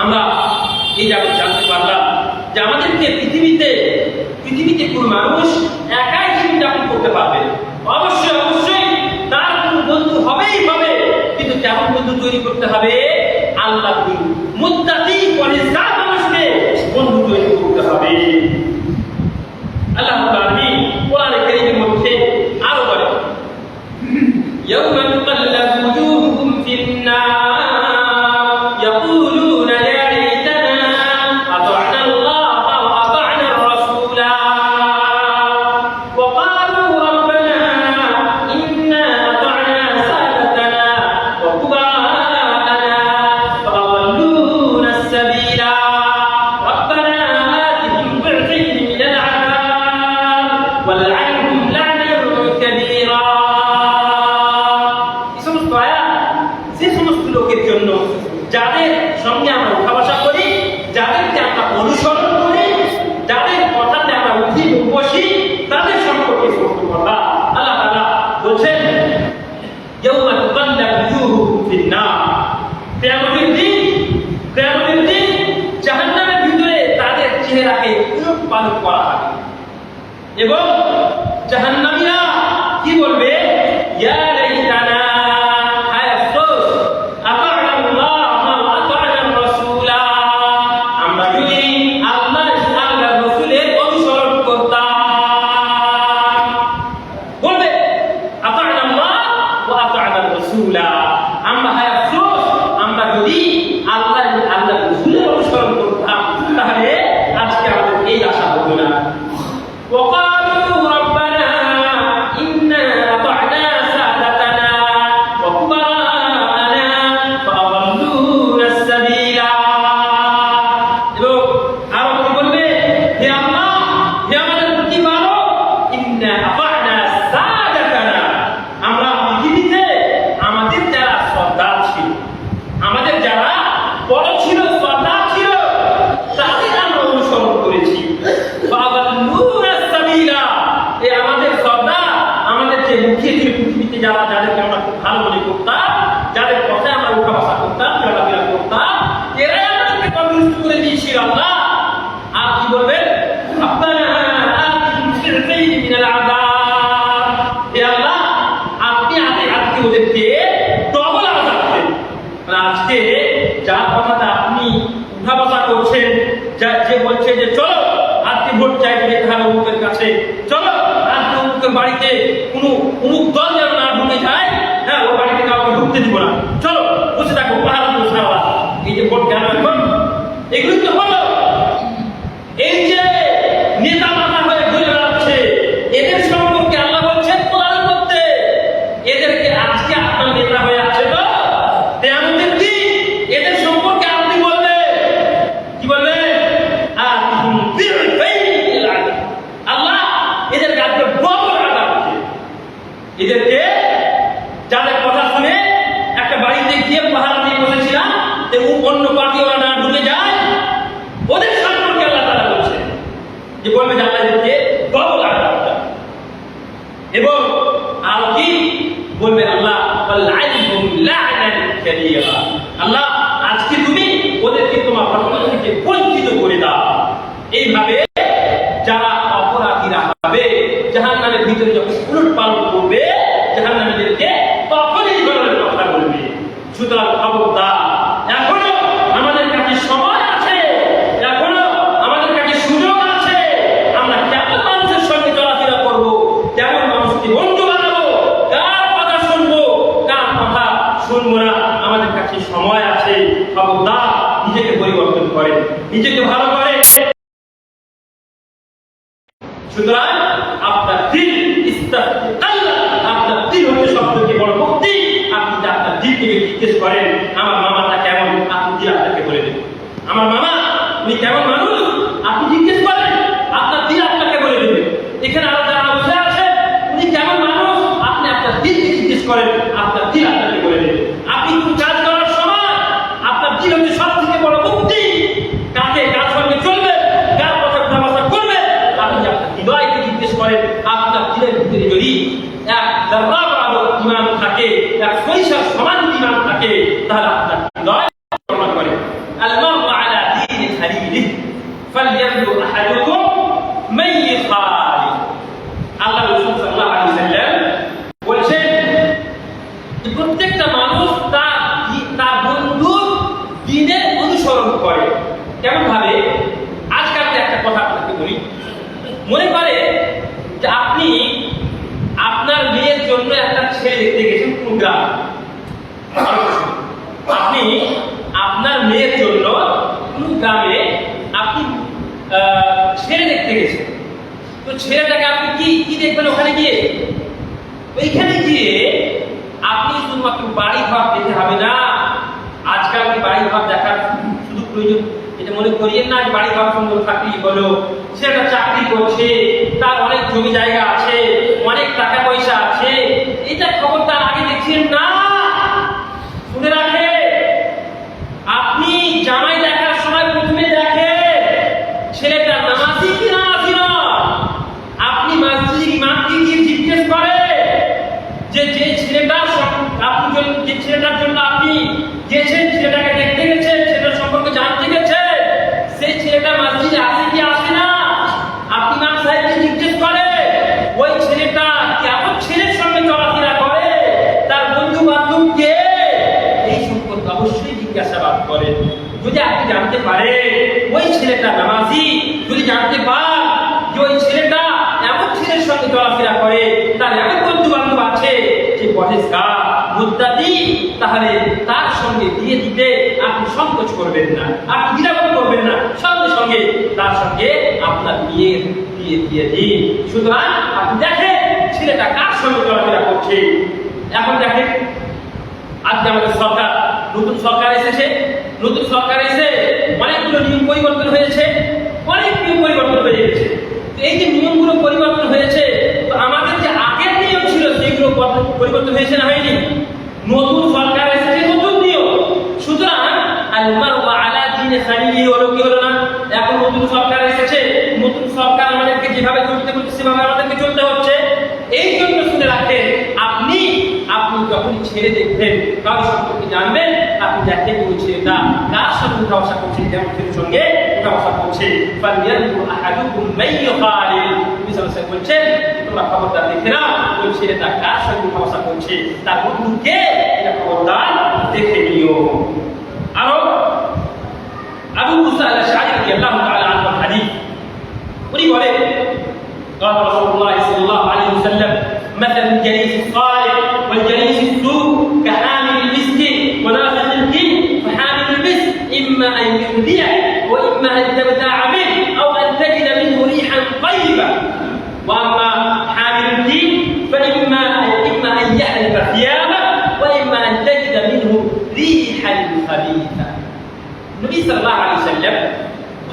আমরা এই জানতে পারলাম যে আমাদেরকে পৃথিবীতে কোনো মানুষ একাই জীবন যাপন করতে পারবে। অবশ্যই তার কোনো বন্ধু হবেই হবে, কিন্তু কেমন বন্ধু তৈরি করতে হবে? আল্লাহ মুত্তাকি পরিষ্কার মানুষকে বন্ধু তৈরি করতে হবে। আল্লাহ রাব্বুল আলামিন কোরআনে কারীমের মধ্যে আরো বলেন, ইয়াউমা তুকাল্লাবু ওজুহুহুম ফিন-নার ইয়াকুলুনা ইয়া লাইতানা আতা'না আল্লাহা ওয়া আতা'না আর-রাসূলা ওয়া ক্বালু রাব্বানা ইন্না আতা'না সাদাতানা ওয়া কুবরা'ানা ফাআদাল্লুনা as-sabila rabbana atihim dhi'fayn min al-'adab wal'anhum la'nan kabira। যে সমস্ত লোকের জন্য যাদের সঙ্গে আমরা উঠা বসা করি, যাদেরকে আমরা অনুসরণ করি, যাদের কথাতে আমরা উঠি বসি, তাদের সম্পর্কে সমস্ত কথা আল্লাহ তাআলা বলছেন, ইয়াউমা তুকাল্লাবু ওজুহুহুম ফিন-নার, কিয়ামতের দিন জাহান্নামের ভিতরে তাদের চেহারাকে উলটপালট করা হবে এবং জাহান্নামীরা কি বলবে? ইয়া লাইতানা, আমরা হায় আফসোস, আমরা যদি আল্লাহ রাসূলের অনুসরণ করতাম, তাহলে আজকে আমাদের এই আশা হতো না। وقالوا ربنا إنا أطعنا سادتنا وكبراءنا فأضلونا السبيلا। এবং আরো কি বলবে? হে আল্লাহ, হে আমাদের প্রতিপালক, ইন্না আতা'না সাদাতানা, আমরা পৃথিবীতে আমাদের যারা সর্দার ছিল, আমাদের যারা বড় ছিল, সর্দার ছিল, তাদের আমরা অনুসরণ করেছি। ফাআদাল্লুনা as-সাবিলা, এই আমাদের সর্দার, আমাদের যে মুখিয়ে ছিল পৃথিবীতে, যাদেরকে আমরা খুব ভালো মনে করতাম, যাদের কথায় আমরা উঠা বসা করতাম, চলাফেরা করতাম, এরাই আমাদেরকে কমিউনিস্ট করে দিয়েছিল। আল্লাহ আর কি বলবেন? রাব্বানা আতিহিম যি'ফাইন মিনাল আযাব, হে আল্লাহ আপনি আজকে ওদেরকে ডবল আযাব দেন। আজকে যার কথাটা আপনি উঠা বসা করছেন, যে বলছে যে চলো আজকে ভোট চাইতে যেতে হবে অমুকের কাছে, চলো আজকে অমুকের বাড়িতে অমুক দল যেন না ঢুকে যায়, হ্যাঁ ওই বাড়িতে কাউকে ঢুকতে দিব না, চলো বসে থাকো পাহাড় দিব সারা। এই যে ভোট কেন এখন এগুলি তো হলো, এই যে নেতা মাথা হয়ে ঘুরে বেড়াচ্ছে, এদের সম্পর্কে আল্লাহ বলছেন কোরআনের মধ্যে, এদেরকে আজকে আপনার নেতা হয়ে আছে তো কিয়ামতের দিন এদের সম্পর্কে আপনি বলবেন কি বলবেন? আতিহিম যি'ফাইন মিনাল আযাব, আল্লাহ এদেরকে আজকে ডবল আযাব দিন। এদেরকে যাদের কথা শুনে একটা বাড়িতে গিয়ে পাহারা দিয়ে বসেছিলাম, অন্য পার্টি ওরা না ঢুকে যায়, ওদের সম্পর্কে আল্লাহ তাআলা বলছেন যে বলবে যে আল্লাহ এদেরকে ডবল আযাব দেন। এবং আর কি বলবেন? আল্লাহ ওয়ালআনহুম লা'নান কাবীরা, আল্লাহ আজকে তুমি ওদেরকে তোমার রহমত থেকে বঞ্চিত করে দাও। এইভাবে যারা অপরাধীরা হবে জাহান্নামের ভিতরে যখন উলটপালট করবে, জাহান্নামীদেরকে তখনই এই ধরনের কথা বলবে। সুতরাং খবরদার, এখনো আমাদের কাছে সময় আছে, এখনো খবরদার নিজেকে পরিবর্তন করেন, নিজেকে ভালো করেন। সুতরাং আপনার দিল আপনার দিল হচ্ছে সবথেকে বড় মুক্তি। আপনি আপনার দিলকে জিজ্ঞেস করেন আমার মামাটা কেমন, আপনি দিল আপনাকে বলে দেবেন। আমার মামা উনি কেমন মানুষ আপনি জিজ্ঞেস করেন, আপনার দিল আপনাকে বলে দেবে। এখানে আরো যারা বসে আছে উনি কেমন মানুষ আপনি আপনার দিলকে জিজ্ঞেস করেন, আপনার দিল আপনাকে বলে দেবে। আপনি কোন কাজ করার সময় আপনার দিল হচ্ছে সব থেকে বড় মুক্তি। কাকে কার সঙ্গে চলবে, কার কথা কথাবার্তা করবে, আপনি আপনার হৃদয়কে জিজ্ঞেস করেন। আপনার দিলের ভিতরে যদি এক যারা বড় ঈমান থাকে, এক সরিষার সমান ঈমান থাকে, তাহলে আপনার হৃদয় প্রমাণ করে আল-মারউ আলা দীনি খালিলিহি ফালইয়ানজুর আহাদুকুম মান ইখালিল। আল্লাহ রাসূল সাল্লাল্লাহু আলাইহি ওয়াসাল্লাম বলেছেন যে প্রত্যেকটা মানুষ তার বন্ধুর দ্বীনের অনুসরণ করে। কেমন ভাবে? আজকাল একটা কথা আপনাকে বলি, মনে করে যে আপনি আপনার মেয়ের জন্য একটা ছেলে দেখতে গেছেন কোন গ্রামে। আপনি আপনার মেয়ের জন্য কোন গ্রামে আপনি ছেলে দেখতে গেছেন। তো ছেলেটাকে আপনি কি দেখবেন ওখানে গিয়ে? ওইখানে গিয়ে আপনি শুধুমাত্র বাড়ি ঘর দেখতে হবে না। আজকাল কি বাড়ি ঘর দেখার শুধু প্রয়োজন এটা মনে করিয়েন না যে বাড়ি ঘর সুন্দর থাকলেই হলো। ছেলেটা চাকরি করছে, তার অনেক জমি জায়গা আছে, অনেক টাকা পয়সা আছে, এটা খবর তার আগে দেখছেন না। শুনে রাখে, আপনি জামাই দেখার সময় প্রথমে দেখে ছেলেটা নামাজি কি নামাজি নয়। আপনি মসজিদের ইমামকে গিয়ে জিজ্ঞেস করে যে ছেলেটার আপনি যে ছেলেটার জন্য আপনি গেছেন, ছেলেটাকে দেখতে গেছেন, ছেলেটার সম্পর্কে জানতে গেছেন, সেই ছেলেটা মসজিদে আসে কি আসে না। আপনি ইমাম সাহেবকে জিজ্ঞেস করে ওই ছেলেটা কেমন ছেলের সঙ্গে চলাফেরা করে, তার বন্ধু বান্ধব কে, এই সম্পর্কে অবশ্যই জিজ্ঞাসাবাদ করেন। যদি আপনি জানতে পারেন ওই ছেলেটা নামাজি, যদি জানতে পান যে ওই ছেলেটা এমন ছেলের সঙ্গে চলাফেরা করে, তার এমন বন্ধু বান্ধব আছে যে পরেশগার মুত্তাকি, তাহলে তার সঙ্গে বিয়ে দিতে আপনি সংকোচ করবেন না, আপনি দ্বিধাবোধ করবেন না, সঙ্গে সঙ্গে তার সঙ্গে আপনার বিয়ে দিয়ে দিন। সুতরাং আপনি দেখেন ছেলেটা কার সঙ্গে চলাফেরা করছে। এখন দেখেন আজকে আমাদের সরকার, নতুন সরকার এসেছে, নতুন সরকার এসে অনেকগুলো নিয়ম পরিবর্তন হয়েছে, অনেক নিয়ম পরিবর্তন হয়ে গেছে। এই যে নিয়মগুলো পরিবর্তন হয়েছে, তো আমাদের যে আগের নিয়ম ছিল সেগুলো পরিবর্তন হয়েছে না হয়নি? নতুন সরকার এসেছে, নতুন নিয়ম। সুতরাং আল-মারউ আলা দীনি খালিলিহি হলো কি হলো না? এখন নতুন সরকার এসেছে, নতুন সরকার আমাদেরকে যেভাবে চলতে বলছে সেভাবে আমাদেরকে চলতে হচ্ছে। এই জন্য শুনে রাখেন, আপনি যখন ছেলে দেখবেন, কারোর সম্পর্কে জানবেন, আপনি দেখেন ওই ছেলেটা কার সঙ্গে উঠা বসা করছে, যেমন ছেলের সঙ্গে উঠা বসা করছে। ফালইয়ানজুর আহাদুকুম মান ইখালিল। নবী সাল্লাল্লাহু আলাইহি ওয়াসাল্লাম বলছেন তোমরা খবরদার দেখে নাও ওই ছেলেটা কার সঙ্গে উঠা বসা করছে, তার বন্ধু কে, এটা খবরদার দেখে নিও। আরো আবু মুসা আল-আশআরী রাদিয়াল্লাহু তাআলা আনহু হাদিস, উনি বলেন قال رسول الله صلى الله عليه وسلم مثل الجليس الصالح والجليس السوء كحامل المسك ونافخ الكيل فحامل المسك إما أن يهديه وإما أن تبتاع منه أو أن تجد منه ريحا طيبة وأما حامل الكيل فإما أن يحلف ثيابه وإما أن تجد منه ريحا خبيثا। নবী সাল্লাল্লাহু আলাইহি ওয়াসাল্লাম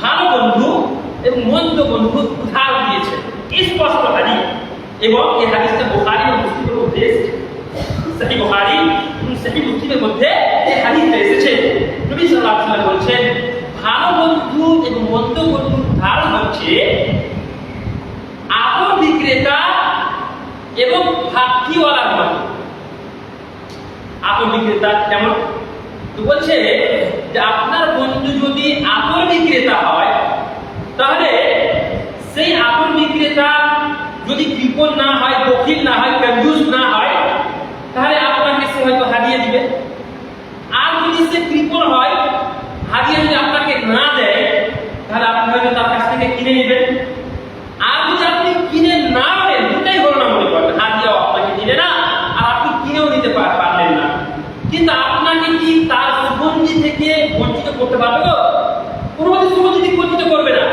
ভালো বন্ধু এবং মন্দ বন্ধু উদাহরণ দিয়েছেন, স্পষ্ট হাদিস। এবং এই হাদিসটা বুখারী ও মুসলিমের মধ্যে এসেছে। সহিহ বুখারী এবং সহিহ মুসলিমের মধ্যে এই হাদিসটা এসেছে। নবী সাল্লাল্লাহু আলাইহি ওয়াসাল্লাম বলেছেন ভালো বন্ধু এবং মন্দ বন্ধুর উদাহরণ হচ্ছে আপন বিক্রেতা এবং ভাগ্যওয়ালার মতো। আপন বিক্রেতা কেমন? তো বলছে যে আপনার বন্ধু যদি আপন বিক্রেতা হয়, তাহলে সেই আপন বিক্রেতা যদি কৃপণ না হয়, বখিল না হয়, কঞ্জুস না হয়, তাহলে আপনাকে সে হয়তো হারিয়ে দিবে। আর যদি সে কৃপণ হয়, হারিয়ে যদি আপনাকে না দেয়, তাহলে আপনি হয়তো তার কাছ থেকে কিনে নেবেন। আর যদি আপনি কিনে না নেন, দুটাই হলো না মনে করেন, হারিয়ে আপনাকে দিলে না আর আপনি কিনেও নিতে পারলেন না, কিন্তু আপনাকে কি তার সুগন্ধি থেকে করতে পারবে তো? কোনোদিন শুভচিন্তিত পরিচিত করবে না।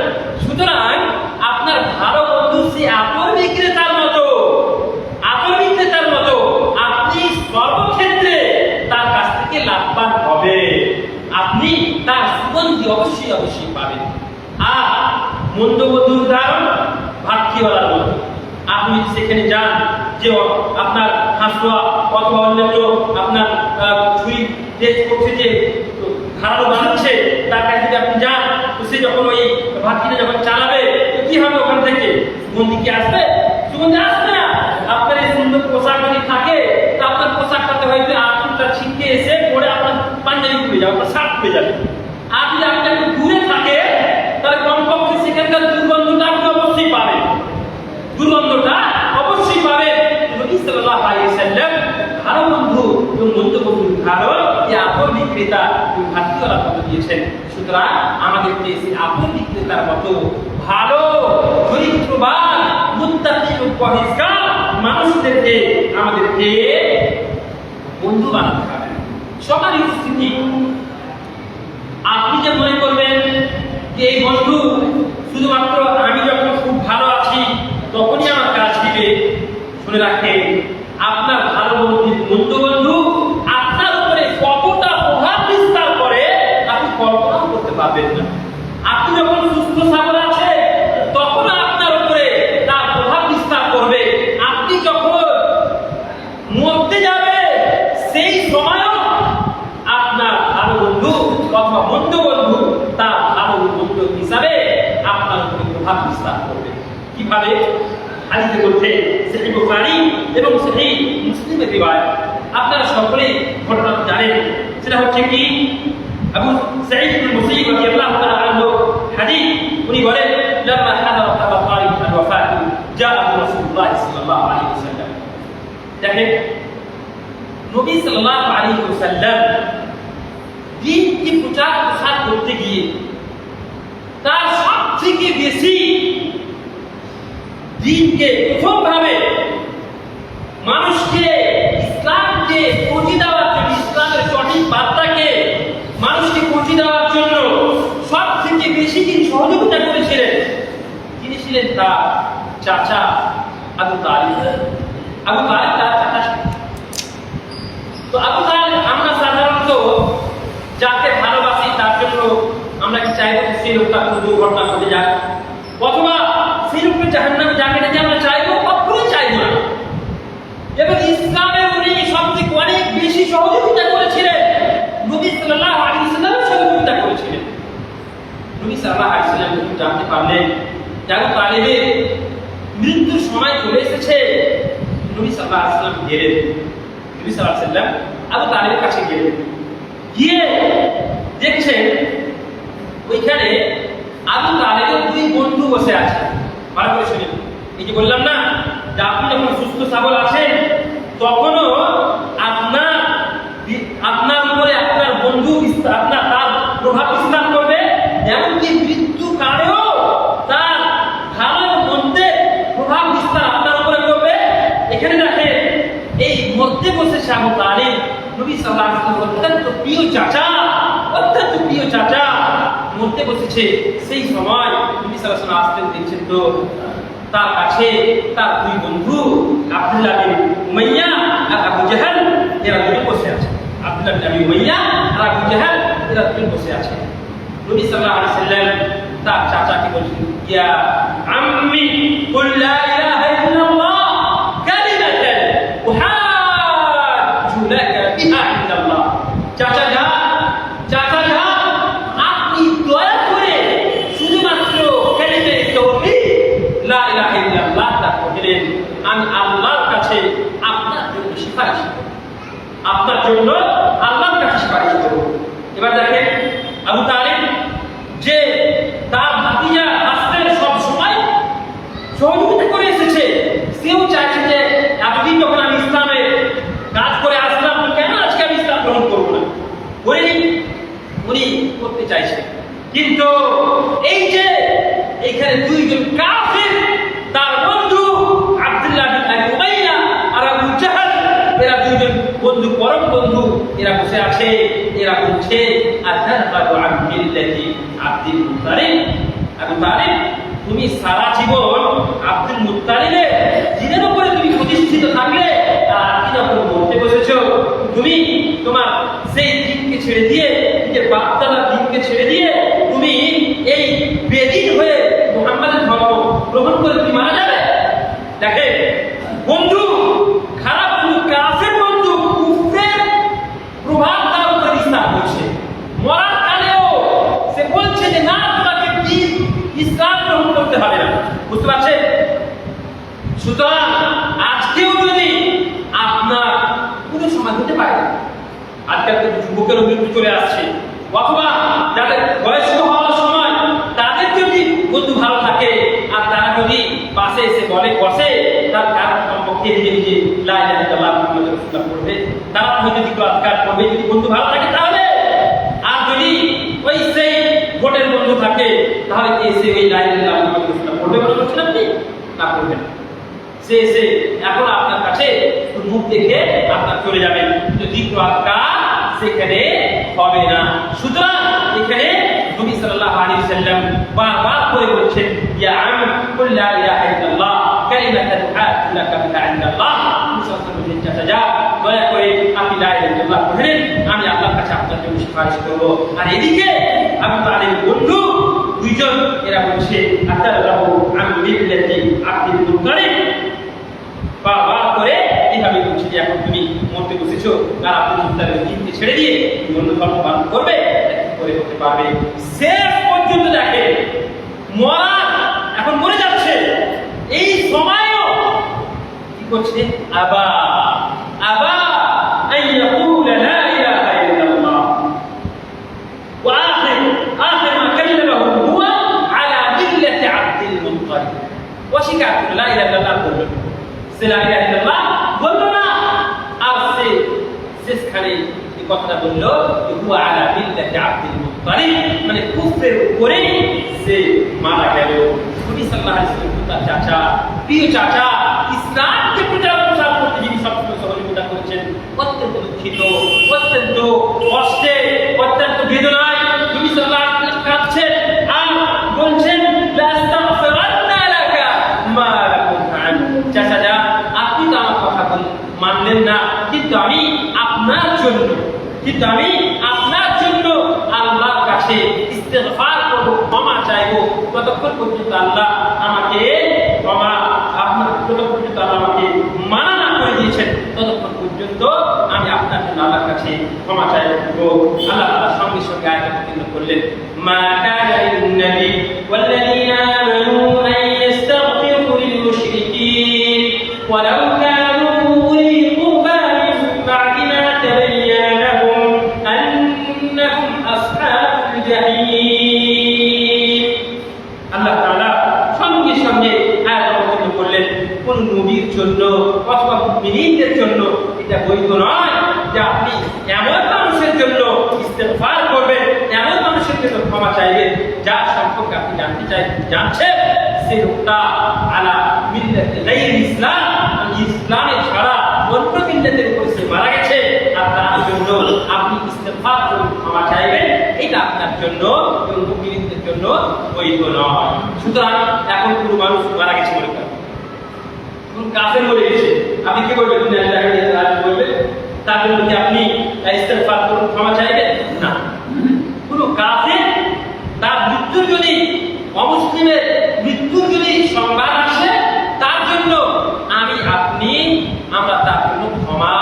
সুতরাং আপনার ভালো বন্ধু সে আতর বিক্রেতার মতো, আপনি সর্বক্ষেত্রে তার কাছ থেকে লাভবান হবে, আপনি তার সুগন্ধি অবশ্যই পাবেন। আর মন্দ বন্ধুর উদাহরণ ভাতৃওয়ালার মতো। আপনি সেখানে যান যে আপনার হাসুয়া অথবা অন্যান্য আপনার ছুরি টেস্ট করছে, যে ধারালো বানাচ্ছে, তার কাছে যদি আপনি যান, তো সে যখন ওই ভাতৃটা যখন চালাবে, তো কি হবে ওখান থেকে? সুগন্ধি কি আসবে? সুগন্ধি আসবে না। আপনার এই সুন্দর পোশাক যদি থাকে, তো আপনার পোশাকটাতে হয়তো আঁচলটা ছিটকে এসে পরে আপনার পাঞ্জাবি খুলে যাবে, আপনার শার্ট খুলে যাবে। আর যদি আপনি একটু দূরে থাকে, তাহলে কমপক্ষে সেখানকার দুর্গন্ধটা আপনি অবশ্যই পাবেন, নবী সাল্লাল্লাহু আলাইহি ওয়াসাল্লাম ভালো বন্ধু এবং মন্দ বন্ধুর উদাহরণ এই আতর বিক্রেতা এবং ভাতৃওয়ালার মতো দিয়েছেন। সুতরাং আমাদেরকে সেই আতর বিক্রেতার মতো ভালো, চরিত্রবান, মুত্তাকি ও পরহেজগার মানুষদেরকে আমাদেরকে বন্ধু বানাতে হবে। সবার স্থিতি আপনি যে মনে করবেন যে এই বন্ধু শুধুমাত্র আমি যখন খুব ভালো আছি তখনই আমার কাজ দিবে, শুনে রাখেন আপনার ভালো বন্ধু মন্দ বন্ধু আপনার উপরে কতটা প্রভাব বিস্তার করে আপনি কল্পনাও করতে পারবেন না। আপনি যখন সুস্থ সবল আছে তখন আপনার উপরে তার প্রভাব বিস্তার করবে, আপনি যখন মরতে যাবে সেই সময়ও আপনার ভালো বন্ধু অথবা মন্দ বন্ধু তার ভালো বন্ধু হিসাবে আপনার উপরে প্রভাব বিস্তার করবে। কিভাবে? হাদিসে বলছে সহিহ বুখারী এবং সহিহ মুসলিমের রিওয়ায়াত, আপনারা সকলেই ঘটনা জানেন। সেটা হচ্ছে কি, আবু সাঈদ ইবনে মুসাইয়িব রাদিয়াল্লাহু তাআলা আনহু হাদিস, উনি বলেন লাম্মা হাদারা আবু তালিব আল-ওয়াফাত জাআ রাসূলুল্লাহ সাল্লাল্লাহু আলাইহি ওয়াসাল্লাম। দেখেন নবী সাল্লাল্লাহু আলাইহি ওয়াসাল্লাম দ্বীনকে প্রচার করতে গিয়ে তার সবথেকে বেশি দ্বীনকে প্রথমভাবে মানুষকে ইসলামকে পৌঁছে দেওয়ার জন্য, ইসলামের সঠিক বার্তাকে মানুষকে পৌঁছে দেওয়ার জন্য সবথেকে বেশি তিনি সহযোগিতা করেছিলেন, তিনি ছিলেন তার চাচা আবু তালিব। আবু তালিব তার চাচা ছিলেন। তো আবু তালিব, আমরা সাধারণত যাকে ভালোবাসি তার জন্য আমরা কি চাইবো সেই লোকটা কোনো দুর্ঘটনা ঘটে যাক, অথবা সেই লোকটা জাহান্নামে যাকে নাকি আমরা চাইবো? কখনোই চাইবো না। এবং ইসলামের উনি সবথেকে অনেক বেশি সহযোগিতা করেছিলেন, নবী সাল্লাল্লাহু আলাইহি ওয়াসাল্লামের সহযোগিতা করেছিলেন। নবী সাল্লাল্লাহু আলাইহি ওয়াসাল্লাম যখন জানতে পারলেন যে আবু তালিবের মৃত্যুর সময় চলে এসেছে, নবী সাল্লাল্লাহু আলাইহি ওয়াসাল্লাম গেলেন, নবী সাল্লাল্লাহু আলাইহি ওয়াসাল্লাম আবু তালিবের কাছে গেলেন, গিয়ে দেখছেন ওইখানে আবু তালিবের দুই বন্ধু বসে আছে। ভালো করে শুনুন, এই যে বললাম না যে আপনি যখন সুস্থ সবল আছেন তখনও আপনার উপরে আপনার বন্ধু আপনার তার প্রভাব বিস্তার করবে, এমনকি মৃত্যু কালেও তার ভালো মন্দের প্রভাব বিস্তার আপনার উপরে করবে। এখানে দেখেন এই মধ্যে বসেছে আবু তালিব, নবী সাল্লাল্লাহু আলাইহি ওয়াসাল্লাম অত্যন্ত প্রিয় চাচা মধ্যে বসেছে। সেই সময় নবী সাল্লাল্লাহু আলাইহি ওয়াসাল্লাম আসতেন, দেখছেন তো তার কাছে তার দুই বন্ধু আব্দুল্লাহ বিন উমাইয়া আর আবু জাহল এরা দুজন বসে আছে। আব্দুল্লাহ বিন উমাইয়া আর আবু জাহল এরা দুজন বসে আছে। নবী সাল্লাল্লাহু আলাইহি ওয়াসাল্লাম তার চাচাকে বলছেন, ইয়া আম্মি কুল লা ইলাহা ইল্লাল্লাহ কালিমাতান উহাজ্জু লাকা বিহা ইনদাল্লাহ। চাচা যান, আপনি দয়া করে শুধুমাত্র কালিমা তাওহীদ লা ইলাহা ইল্লাল্লাহ তা বলেন, আমি আল্লাহর কাছে আপনার জন্য সুপারিশ করব। এবার দেখেন আবু তালিব যে তার ভাতিজা আসতেন সব সময় সহযোগিতা করে এসেছে, সেও চাইছে যে এতদিন যখন আমি ইসলামে কাজ করে আসলাম, কেন আজকে আমি ইসলাম গ্রহণ করবো না, উনি করতে চাইছেন। কিন্তু এই যে এখানে দুইজন কাফির তার বন্ধু আব্দুল্লাহ বিন উমাইয়া আর আবু জাহল, এরা দুইজন বন্ধু, পরম বন্ধু, এরা বসে আছে, এরা বলছে আযাবাদু আনহু আব্দুল মুত্তালিব, আবু তালিব তুমি সারা জীবন আব্দুল মুত্তালিবের দিনের উপরে তুমি প্রতিষ্ঠিত থাকলে আর দিনের উপরে মরতে বসেছো। তুমি তোমার সেই দিনকে ছেড়ে দিয়ে, নিজের বাপ দাদার দিনকে ছেড়ে দিয়ে তুমি এই বেদিন হয়ে মুহাম্মাদের ধর্ম গ্রহণ করে তুমি মারা যাবে। দেখে বন্ধু, খারাপ বন্ধু, কাফের বন্ধু কুফরের প্রভাব তার উপর বিস্তার করছে। মরার কালেও সে বলছে যে না, তোমাকে দিন ইসলাম গ্রহণ করতে হবে না। বুঝতে পারছেন? সুতরাং আজকেও যদি আপনার কোনো সময় হতে পারে, আজকাল তো যুবকের মৃত্যু চলে আসছে, অথবা যাদের বয়স্ক হওয়ার সময় তাদের যদি বন্ধু ভালো থাকে আর তারা যদি পাশে এসে বসে তার কারণ সম্পর্কে নিজে নিজে লা ইলাহা ইল্লাল্লাহ মুহাম্মাদুর রাসূলুল্লাহ পড়বে, তারা হয়তো যদি আজকাল করবে, যদি বন্ধু ভালো থাকে তাহলে। আর যদি ওই সেই ভোটের বন্ধু থাকে তাহলে কি এসে ওই লা ইলাহা ইল্লাল্লাহ মুহাম্মাদুর রাসূলুল্লাহ পড়বে বলে বলছেন আপনি? না, পড়বেন। সে এসে এখন আপনার কাছে মুখ দেখে আপনার চলে যাবেন, যদি আজকাল সেখানে হবে না। সুতরাং এখানে নবী সাল্লাল্লাহু আলাইহি ওয়াসাল্লাম বারবার করে বলছেন, ইয়া আম কুল লা ইলাহা ইল্লাল্লাহ কালিমাতুন হাত লাকা বিহা ইনদাল্লাহ। মুসলমানদের চাচা, দয়া করে আপনি লা ইলাহা ইল্লাল্লাহ পড়েন, আমি আল্লাহর কাছে আপনার জন্য সুপারিশ করব। আর এদিকে আবু তালিব বন্ধু দুইজন, এরা বলছে আতাল্লাহু আন মিল্লাতি আব্দুল মুত্তালিব। বারবার করে এইভাবে বলছে যে এখন তুমি মরতে বসেছো আর আব্দুল মুত্তালিবের দিনকে ছেড়ে দিয়ে তুমি অন্য ধর্ম পালন করবে, করে করতে পারবে। শেষ পর্যন্ত দেখে মরা, এখন মরে যাচ্ছে, এই সময়ও কি করছে? আবা আবা আন ইয়াকুলা লা ইলাহা ইল্লাল্লাহ ওয়া আখির মা কাল্লামাহু হুয়া আলা মিল্লাতি আব্দুল মুত্তালিব। অস্বীকার করে লা ইলাহা ইল্লাল্লাহ বলল, সে লা ইলাহা ইল্লাল্লাহ বলল না। আর সে শেষখানে এই কথাটা বলল, হুয়া আলা মিল্লাতি আব্দুল মুত্তালিব, মানে কুফরের উপরে সে মারা গেল। নবী সাল্লাল্লাহু আলাইহি ওয়াসাল্লাম তার চাচা, প্রিয় চাচা, ইসলামকে প্রচার করতে যিনি সবসময় সহযোগিতা করেছেন, অত্যন্ত দুঃখিত, অত্যন্ত কষ্টে, অত্যন্ত বেদনায় নবী সাল্লাল্লাহু আলাইহি ওয়াসাল্লাম কাঁদছেন আর বলছেন, লা আস্তাগফিরুন্না লাকা মা লাকুম আন। চাচা যা, আপনি তো আমার কথা মানলেন না, কিন্তু আমি আপনার জন্য আল্লাহর কাছে ইস্তেগফার করব, ক্ষমা চাইবো। ততক্ষণ পর্যন্ত আল্লাহ আমাকে মানা না করে দিয়েছেন, ততক্ষণ পর্যন্ত আমি আপনার জন্য আল্লাহর কাছে ক্ষমা চাইবো। আল্লাহ তাআলা সঙ্গে সঙ্গে আয়াত অবতীর্ণ করলেন, মা কানা লিন-নবী ওয়াল্লাযীনা আমানু আন ইস্তাগফিরু লিল-মুশরিকিন ওয়ালাউ কানু উলি কুরবা মিন বা'দি মা তাবাyyana লাহুম আন্নাহুম আসহাবুল জাহিম। আল্লাহ তাআলা সঙ্গে সঙ্গে আয়াত অবতীর্ণ করলেন, কোন নবীর জন্য অথবা মুমিনদের জন্য এটা বৈধ নয় যে আপনি এমন মানুষের জন্য ইস্তেগফার করবেন, এমন মানুষের জন্য ক্ষমা চাইবেন যার সম্পর্কে আপনি জানছেন সে লোকটা আলা মিল্লাতি গায়রি ইসলাম, ইসলামে ছাড়া অন্য মিল্লাতের উপর সে মারা গেছে, আর তার জন্য আপনি ইস্তেগফার করে ক্ষমা চাইবেন, এটা আপনার জন্য এবং মুমিনদের জন্য বৈধ নয়। সুতরাং এখন কোনো মানুষ মারা গেছে মনে করেন, কাফের মরে গেছে, আপনি কি বলবেন? বলবেন তার জন্য কি আপনি ইস্তেগফার করুন, ক্ষমা চাইবেন? না। কোনো কাফের তার মৃত্যুর যদি, অমুসলিমের মৃত্যুর যদি সংবাদ আসে, তার জন্য আমরা তার জন্য ক্ষমা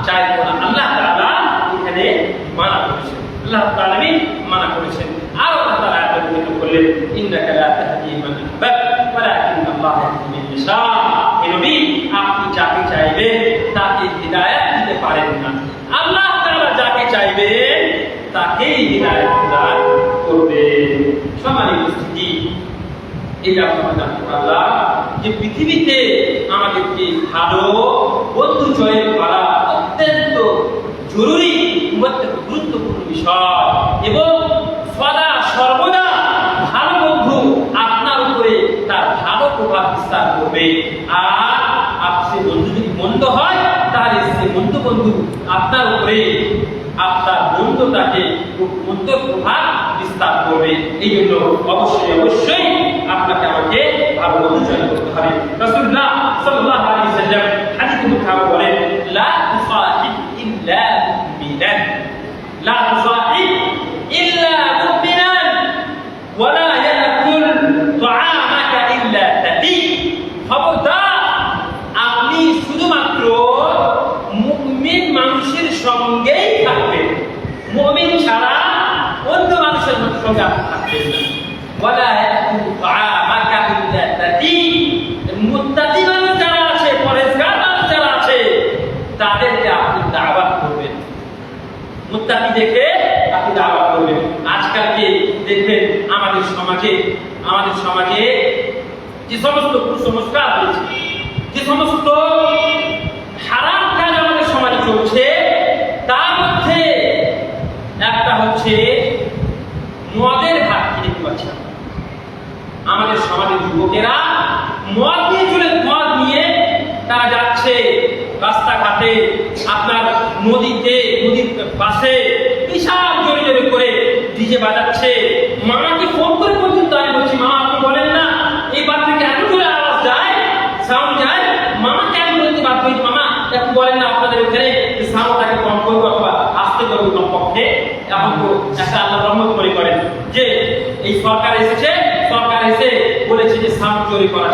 চাইবো না। আল্লাহ তাআলা এখানে মানা করেছেন, আল্লাহ তাআলা মানা করেছেন। আর আল্লাহ তাআলা আয়াত উল্লেখ করলেন, ইন্নাকা লা তাহদি মান আহবাবতা ওয়ালাকিন্নাল্লাহা ইয়াহদি মান ইয়াশা। হে নবী, আপনি যাকে চাইবেন তাকে হিদায়াত দিতে পারেন না। আল্লাহ তাআলা যাকে চাইবেন তাকেই হিদায়াত দান করবেন। সম্মানিত উপস্থিতি, এটা আমরা জানতে পারলাম যে পৃথিবীতে আমাদেরকে ভালো বন্ধু চয়ন করা অত্যন্ত জরুরি, অত্যন্ত গুরুত্বপূর্ণ বিষয়, এবং সদা সর্বদা ভালো বন্ধু আপনার উপরে তার ভালো প্রভাব বিস্তার করবে। আর সে বন্ধু যদি মন্দ হয়, তাহলে সে মন্দ বন্ধু আপনার উপরে আপনার বন্ধুটাকে মন্দ প্রভাব বিস্তার করবে। এই জন্য অবশ্যই আপনাকে আমাকে ভালো বন্ধু চয়ন করতে হবে। রাসূলুল্লাহ সাল্লাল্লাহু আলাইহি ওয়াসাল্লাম হাদিসে মুতাওয়াত্তির বলেন, লা তুসাহিব ইল্লা মুমিনান, লা তুসাহিব ইল্লা মুমিনান ওয়া লা ইয়াকুল তুআমাকা ইল্লা তাকি। খবরদার, আপনি শুধুমাত্র মুমিন মানুষের সঙ্গেই থাকবেন, মুমিন ছাড়া অন্য মানুষের সঙ্গে আপনি থাকবেন না। ওয়ালা ইয়াকুল তুআমাকা ইল্লা তাকি। মুত্তাকি মানুষ যারা আছে, পরহেজগার মানুষ যারা আছে, তাদেরকে আপনি দাওয়াত করবেন, মুত্তাকি দেখে আপনি দাওয়াত করবেন। আজকালকে দেখবেন আমাদের সমাজে যে সমস্ত কুসংস্কার রয়েছে, যে সমস্ত হারাম কাজ আমাদের সমাজে চলছে, তার মধ্যে একটা হচ্ছে মদের হাত কিনে পাচ্ছে। আমাদের সমাজের যুবকেরা মদ নিয়ে তারা যাচ্ছে রাস্তাঘাটে, আপনার নদীর পাশে বিশাল জোরে করে ডিজে বাজাচ্ছে। মামাকে ফোন করে পর্যন্ত আমি বলছি, মামা আপনি বলেন না এই বাদ থেকে এত জোরে আওয়াজ যায়, সাউন্ড যায়, মামা কেন বলতে বাধ্য হয়েছে, মামা একটু বলেন না আপনাদের ওখানে সাউন্ডটাকে কম করবো অথবা আসতে করবো কমপক্ষে। এখন তো একটা আল্লাহ রহমত করে করেন যে এই সরকার এসে বলেছে যে সাউন্ড জোরে করা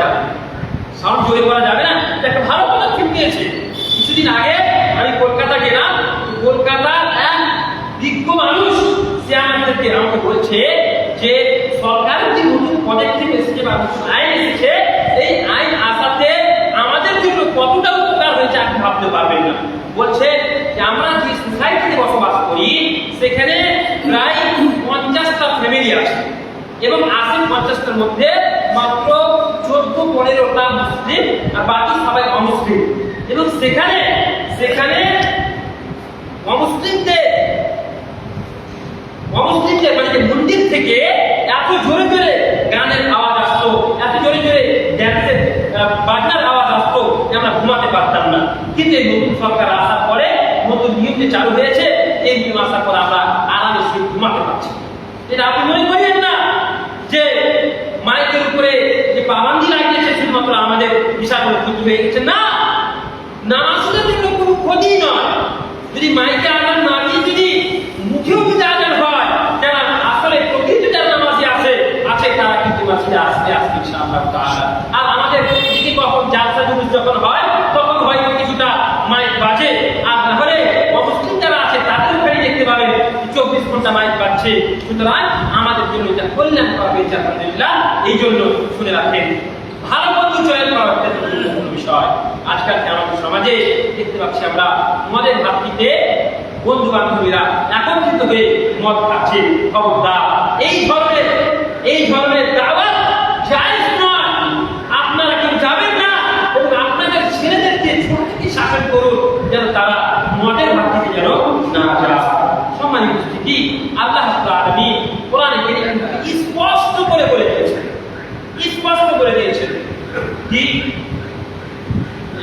যাবে না, একটা ভালো পদক্ষেপ নিয়েছে। কিছুদিন আগে আমি কলকাতা গেলাম, কলকাতার এক বিজ্ঞ মানুষ সে আমাকে বলছে যে সরকারের যে নতুন পদক্ষেপ এসেছে বা আইন এসেছে, এই আইন আসাতে আমাদের জন্য কতটা উপকার হয়েছে আপনি ভাবতে পারবেন না। বলছে যে আমরা যে সোসাইটিতে বসবাস করি সেখানে প্রায় 50টা ফ্যামিলি আছে এবং 50টার মধ্যে মাত্র 14-15টা মুসলিম আর বাকি সবাই অমুসলিম। এবং সেখানে অমুসলিমদের মানে মন্দির থেকে এত জোরে গানের আওয়াজ আসতো, এত জোরে ড্যান্সের বাজনার আওয়াজ আসতো যে আমরা ঘুমাতে পারতাম না। কিন্তু এই নতুন সরকার আসার পরে, নতুন নিয়ম যে চালু হয়েছে, এই নিয়ম আসার পরে আমরা আরামে শুয়ে ঘুমাতে পারছি। এটা আপনি মনে করেন না যে মাইকের উপরে যে পাবন্দি লাগিয়েছে শুধুমাত্র আমাদের বিশাল ক্ষতি হয়ে গেছে। না, নামাজের জন্য কোনো ক্ষতি নয়। যদি মাইকে আজান না দিয়ে যদি মুখেও যদি আজান হয়, যারা আসলে প্রকৃত যারা নামাজি আছে তারা কিন্তু মাসিদে আসতে ইনশাআল্লাহ তাআলা। আর আমাদের দিকে কখন জালসা জুলুস যখন হয় তখন হয়তো কিছুটা মাইক বাজে, আর না হলে অমুসলিম যারা আছে তাদের ওখানে দেখতে পাবেন 24 ঘন্টা মাইক বাজছে। সুতরাং আমাদের জন্য এটা কল্যাণ করা হয়েছে আলহামদুলিল্লাহ। এই জন্য শুনে রাখেন, ভালো বন্ধু চয়ন করা একটা গুরুত্বপূর্ণ বিষয়। আজকাল আমাদের সমাজে দেখতে পাচ্ছি আমরা মদের ভাতটিতে বন্ধু বান্ধবীরা একত্রিত হয়ে মদ খাচ্ছে। খবরদার, এই ধরনের দাওয়াত জায়েজ নয়। আপনারা কেউ যাবেন না এবং আপনাদের ছেলেদেরকে ছোট থেকে শাসন করুন যেন তারা মদের ভাতটিতে যেন না যায়। সম্মানিত উপস্থিতি, আল্লাহ রাব্বুল আলামিন কোরআনে কারীমে স্পষ্ট করে দিয়েছেন কি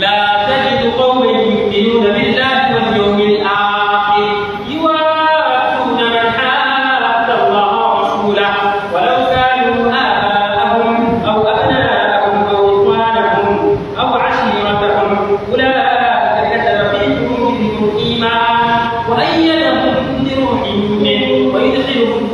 লা তাজিদু কওমান ইউমিনুনা বিল্লাহি ওয়াল ইয়াউমিল আখির ইউআতুনা মান হাদ্দা আল্লাহ ওয়া রাসূলাহু ওয়ালাউ কানু আবাআহুম আও আবনাআহুম আও ইখওয়ানাহুম আও আশীরাতাহুম উলাইকা কাতাবা ফী কুলুবিহিম ঈমান ওয়া আyyadahum বিরূহিন মিনহু ওয়া yudkhiluhum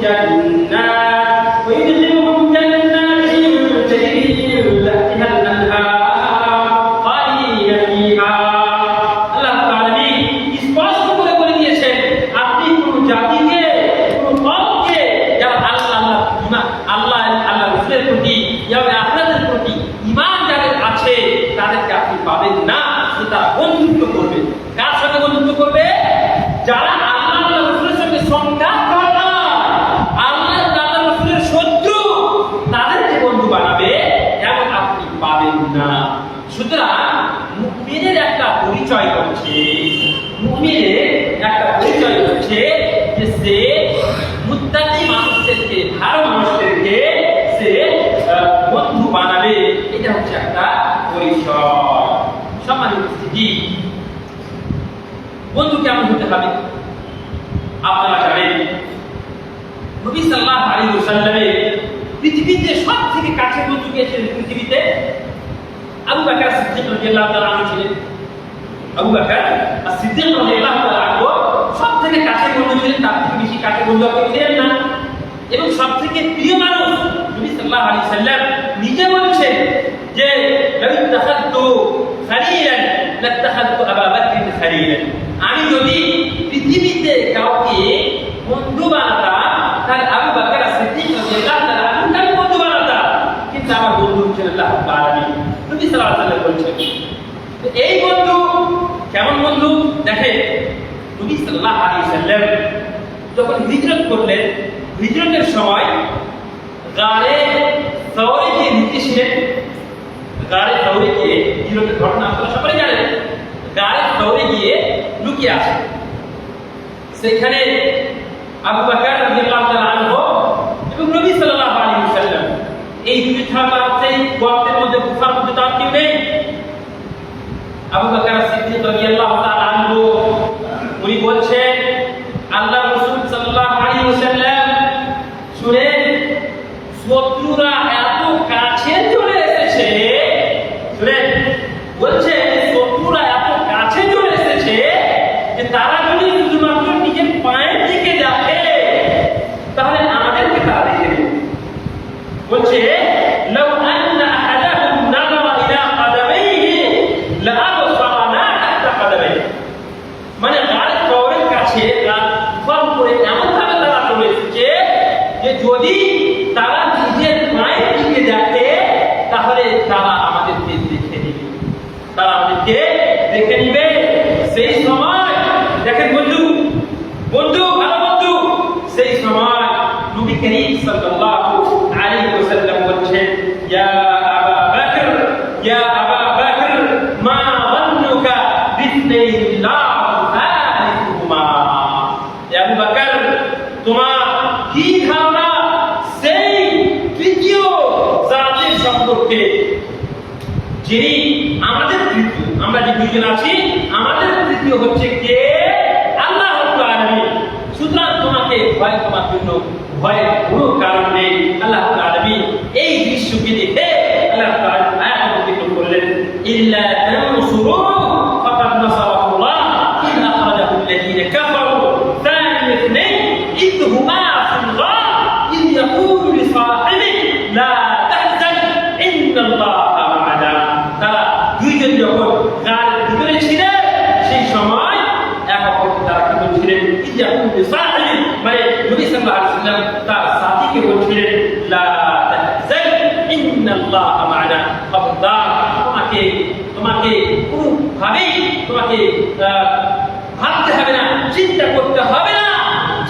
তাদেরকে আপনি পাবেন না যে তারা বন্ধুত্ব করবে। কার সঙ্গে বন্ধুত্ব করবে? যারা আল্লাহ রাসূলের সঙ্গে সংঘাত করে না, আল্লাহ নবী সাল্লাল্লাহু আলাইহি ওয়াসাল্লামের পৃথিবীতে সবথেকে কাছের বন্ধু কে ছিলেন? পৃথিবীতে আবু বকর সিদ্দিক রাদিয়াল্লাহু তাআলা আনহু ছিলেন। আবু বকর সিদ্দিক রাদিয়াল্লাহু তাআলা আনহু সবথেকে কাছের বন্ধু ছিলেন, তার থেকে বেশি কাছের বন্ধু আর কেউ ছিলেন না। এবং সবথেকে প্রিয় মানুষ নবী সাল্লাল্লাহু আলাইহি সাল্লাম নিজে বলছেন যে লাউ তাখাদতু খালিলান লাতাখাদতু আবু বকর খালিলান, আমি যদি পৃথিবীতে কাউকে বন্ধু বানাতাম তাহলে আবু বকর সিদ্দিক রাদিয়াল্লাহু তাআলা আনহুকে আমি বন্ধু বানাতাম, কিন্তু আমার বন্ধু হচ্ছেন আল্লাহ রাব্বুল আলামিন। নবী সাল্লাল্লাহু আলাইহি সাল্লাম বলছেন এই বন্ধু কেমন বন্ধু দেখেন। নবী সাল্লাল্লাহু আলাইহি সাল্লাম যখন হিজরত করলেন, হিজরতের সময় গারে সওরে গিয়ে লুকিয়েছিলেন। গারে সওরে গিয়ে হিজরতের ঘটনা আপনারা সবাই জানেন। গারে সওরে গিয়ে লুকিয়ে আছে, সেখানে আবু বকর রাদিয়াল্লাহু তাআলা আনহু এবং নবী সাল্লাল্লাহু আলাইহি ওয়াসাল্লাম এই দুই ছাড়া সেই গর্তের মধ্যে গুফার মধ্যে তার কেউ নেই। আবু বকর সিদ্দিক রাদিয়াল্লাহু তাআলা আনহু উনি বলছেন আল্লাহ রাসূল সাল্লাল্লাহু আলাইহি ওয়াসাল্লাম শুনেন শত্রুরা এত কাছে চলে এসেছে, শুনেন বলছে শত্রুরা এত কাছে চলে এসেছে যে তারা যদি শুধুমাত্র নিজের পায়ের দিকে দেখে তাহলে আমাদেরকে তারা দেখে নেবে। বলছে লাউ আন্না আহাদাহুম নাযারা ইলা কাদামাইহি লাআবসারানা হাত্তা কাদামাইহি, মানে গায়ের কবরের কাছে ফল করে এমন ভাবে তারা চলে এসেছে যে যদি তারা নিজের পায়ের দিকে দেখে তাহলে তারা আমাদেরকে দেখে নেবে, তারা আমাদেরকে দেখে নিবে। সেই সময় দেখেন বন্ধু বন্ধু ভালো বন্ধু, সেই সময় নবী করিম সাল্লাল্লাহু আলাইহি ওয়াসাল্লাম বলছেন ইয়া আবা বকর ইয়া আবা বকর মা যান্নুকা বিসমিল্লাহ সালিহুমা, ইয়া আবু বকর তোমার কি ধারণা সেই তৃতীয় জাতির সম্পর্কে যিনি আমাদের তৃতীয়, আমরা যে দুইজন আছি আমাদের তৃতীয় হচ্ছে কে? আল্লাহ রাব্বুল আলামিন। সুতরাং তোমাকে ভয়, তোমার জন্য ভয়ের কোনো কারণ নেই। আল্লাহ রাব্বুল আলামিন এই দৃশ্যকে দেখে আল্লাহ রাব্বুল আলামিন আয়াত অবতীর্ণ করলেন ইল্লা তানসুরুহু ফাকাদ নাসারাহুল্লাহ ইয আখরাজাহু আল্লাযীনা কাফারু থানি ইথনাইন ইয হুমা ফিল গার ইয ইয়াকুলু লিসাহিবিহি লা তাহজান ইন্নাল্লাহা মা'ানা। তারা দুইজন যখন গারের ভিতরে ছিলেন সেই সময় এক অপরকে তারা কি বলছিলেন? ইয ইয়াকুলু লিসাহিবিহি, মানে নবী সাল্লাল্লাহু আলাইহি ওয়াসাল্লাম তার সাথীকে বলছিলেন লা তাহজান ইন্নাল্লাহা মা'ানা, খবরদার তোমাকে কোনোভাবেই তোমাকে ভাবতে হবে না, চিন্তা করতে হবে না,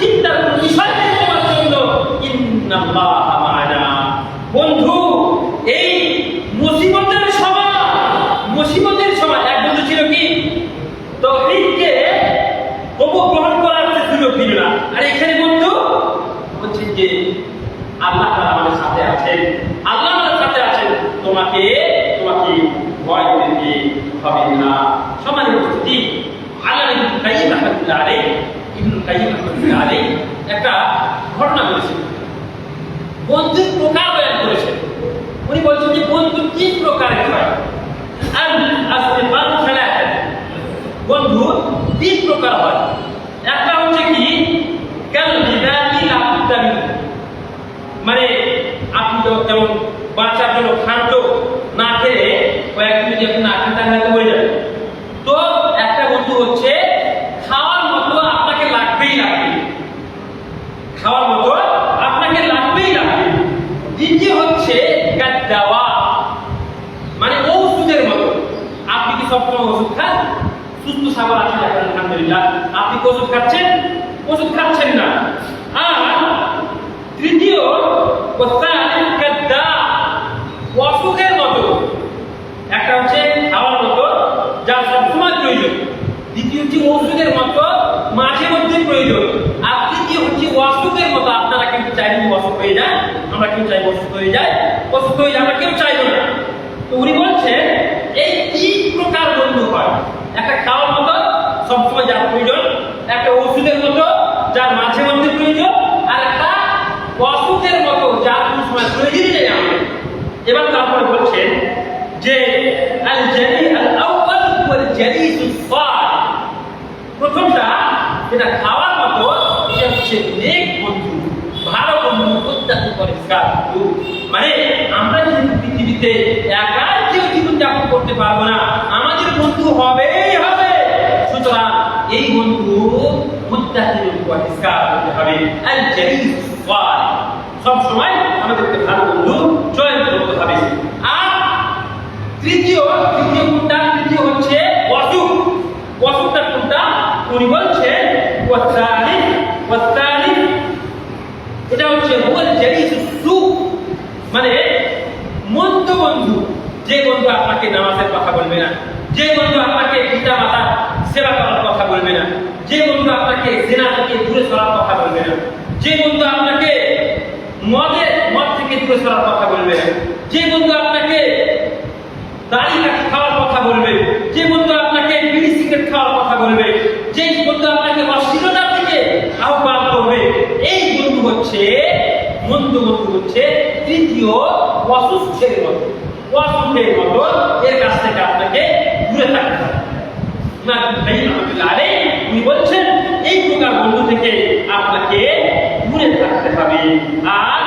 চিন্তার কোনো বিষয় নেই তোমার জন্য। ইন্নাল্লাহা মা'ানা। বন্ধু এই মুসিবতের সময় এক বন্ধু ছিল কি তাওহীদকে গ্রহণ করার সুযোগ দিল না, আর এখানে বন্ধু বলছেন যে আল্লাহ তাআলা আমাদের সাথে আছেন, আল্লাহ আমাদের সাথে আছেন, তোমাকে ভয় পেতে হবে না। সম্মানিত উপস্থিতি, আল্লামা ইবনুল কাইয়্যিম রাহমাতুল্লাহ আলাইহি একটা ঘটনা বলেছেন, বন্ধুর প্রকার বয়ান করেছেন। উনি বলছেন যে বন্ধু তিন প্রকারের হয়। বন্ধু তিন প্রকার হয়। একটা হচ্ছে কি মানে আপনি যেমন বাচ্চার জন্য খাদ্য না খেলে কয়েকদিন যদি আপনি না খান তাহলে হয়ে যাবে। তো একটা বন্ধু হচ্ছে খাওয়ার মতো আপনাকে লাগবেই লাগবে, খাওয়ার মতো আপনাকে লাগবেই লাগবে। দ্বিতীয় হচ্ছে গাদ্দাওয়া, মানে ঔষধের মতো। আপনি কি সবসময় ওষুধ খান? সুস্থ সাবল আছেন আলহামদুলিল্লাহ, আপনি কি ওষুধ খাচ্ছেন? ওষুধ খাচ্ছেন না। আর তৃতীয় অসুখের মতো, একটা হচ্ছে খাওয়ার মতো যা সবসময় প্রয়োজন, দ্বিতীয় হচ্ছে ওষুধের মতো মাঝে মধ্যে প্রয়োজন, আর তৃতীয় হচ্ছে অসুখের মতো। আপনারা কিন্তু চাইবেন অসুখ হয়ে যায়, আমরা কেউ চাইব অসুখ হয়ে যায়, অসুখ হয়ে যায় আমরা কেউ চাইব না। তো উনি বলছেন এই তিন প্রকার বন্ধু হয়। একটা খাওয়ার মতো সবসময় যার প্রয়োজন, একটা ওষুধের মতো যার মাঝে মধ্যে প্রয়োজন, আর একটা ইমান প্রয়োজনই আমাদের। এবার তারপরে বলছেন যে আল জালি আল আউয়াল ওয়াল জালিসুস সালিহ, প্রথমটা যেটা খাওয়ার মতো এটা হচ্ছে নেক বন্ধু, ভালো বন্ধু, অত্যন্ত পরিষ্কার বন্ধু। মানে আমরা যদি পৃথিবীতে একা কেউ জীবনযাপন করতে পারবো না, আমাদের বন্ধু হবেই হবে। সুতরাং এই বন্ধু মুত্তাকিন পরিষ্কার হতে হবে। আল জালিসুস সালিহ, সব সময় আমাদেরকে ভালো বন্ধু চয়ন করতে হবে। আর তৃতীয় কোনটা? তৃতীয় হচ্ছে ওয়াসুক। ওয়াসুকটা কোনটা? উনি বলছেন ওয়াসালিহ, এটা হচ্ছে হুয়াল জালিসুস সু, মানে মন্দ বন্ধু। যে বন্ধু আপনাকে নামাজের কথা বলবে না, যে বন্ধু আপনাকে পিতা মাতার সেবা করার কথা বলবে না, যে বন্ধু আপনাকে জিনা থেকে দূরে সরার কথা বলবে না, যে বন্ধু আপনাকে মদ থেকে দূরে সরার কথা বলবে না, যে বন্ধু আপনাকে দাড়ি কাটি খাওয়ার কথা বলবে, যে বন্ধু আপনাকে বিড়ি সিগারেট খাওয়ার কথা বলবে, যে বন্ধু আপনাকে অশ্লীলতা থেকে আহ্বান করবে, এই বন্ধু হচ্ছে মন্দ বন্ধু, হচ্ছে তৃতীয় অসুস্থের মতো। অসুস্থের মতো এর কাছ থেকে আপনাকে দূরে থাকতে হবে। ইমাম কাইয়িম রাহমাতুল্লাহ আলাইহি উনি বলছেন এই প্রকার বন্ধু থেকে আপনাকে দূরে থাকতে হবে। আর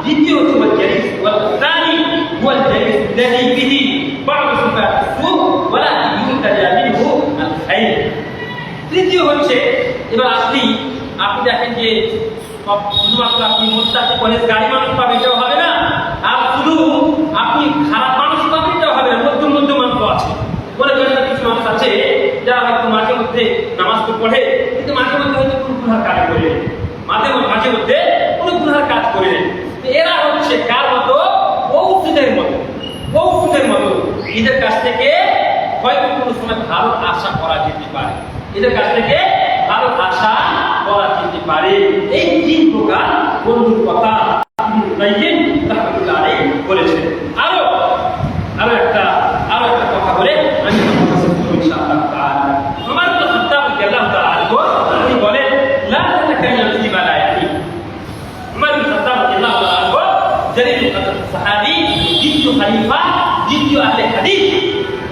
দ্বিতীয় হচ্ছে জালিস ওয়াল সানি ওয়াল জালিস الذي به بعض صفات السوء ولكن يرتجى منه الخير। তৃতীয় হচ্ছে, এবার আপনি দেখেন যে শুধুমাত্র আপনি মুত্তাকি পরেশগারী মানুষ পাবেন এটাও হবে না, আর শুধু আপনি খারাপ মানুষ পাবেন এটাও হবে না, মধ্যম মানুষ আছে। মনে করেন কিছু মানুষ আছে যারা হয়তো মাঝে মধ্যে নামাজ তো পড়ে, কিন্তু মাঝে মধ্যে হয়তো কোনো গুনার কাজ করে, মাঝে মধ্যে কোনো গুনার কাজ করে। এরা হচ্ছে কার মতো? ঔষধের মতো। এদের কাছ থেকে হয়তো কোনো সময় ভালো আশা করা যেতে পারে, এদের কাছ থেকে ভালো আশা করা যেতে পারে। এই তিন প্রকার বন্ধুর কথা কাইয়িম রাহমাতুল্লাহ আলাইহি বলেছেন। আরো একটা কথা বলে আমি ইনশাআল্লাহ তাআলা ওমর ইবনে খাত্তাব রাদিয়াল্লাহু তাআলা তিনি বলেন লা তাতাকাল্লাম ফিমা লা ইয়ানি। ওমর ইবনে খাত্তাব রাদিয়াল্লাহু তাআলা জলিল সাহাবী, দ্বিতীয় খলিফা, দ্বিতীয় আহলে হাদিস।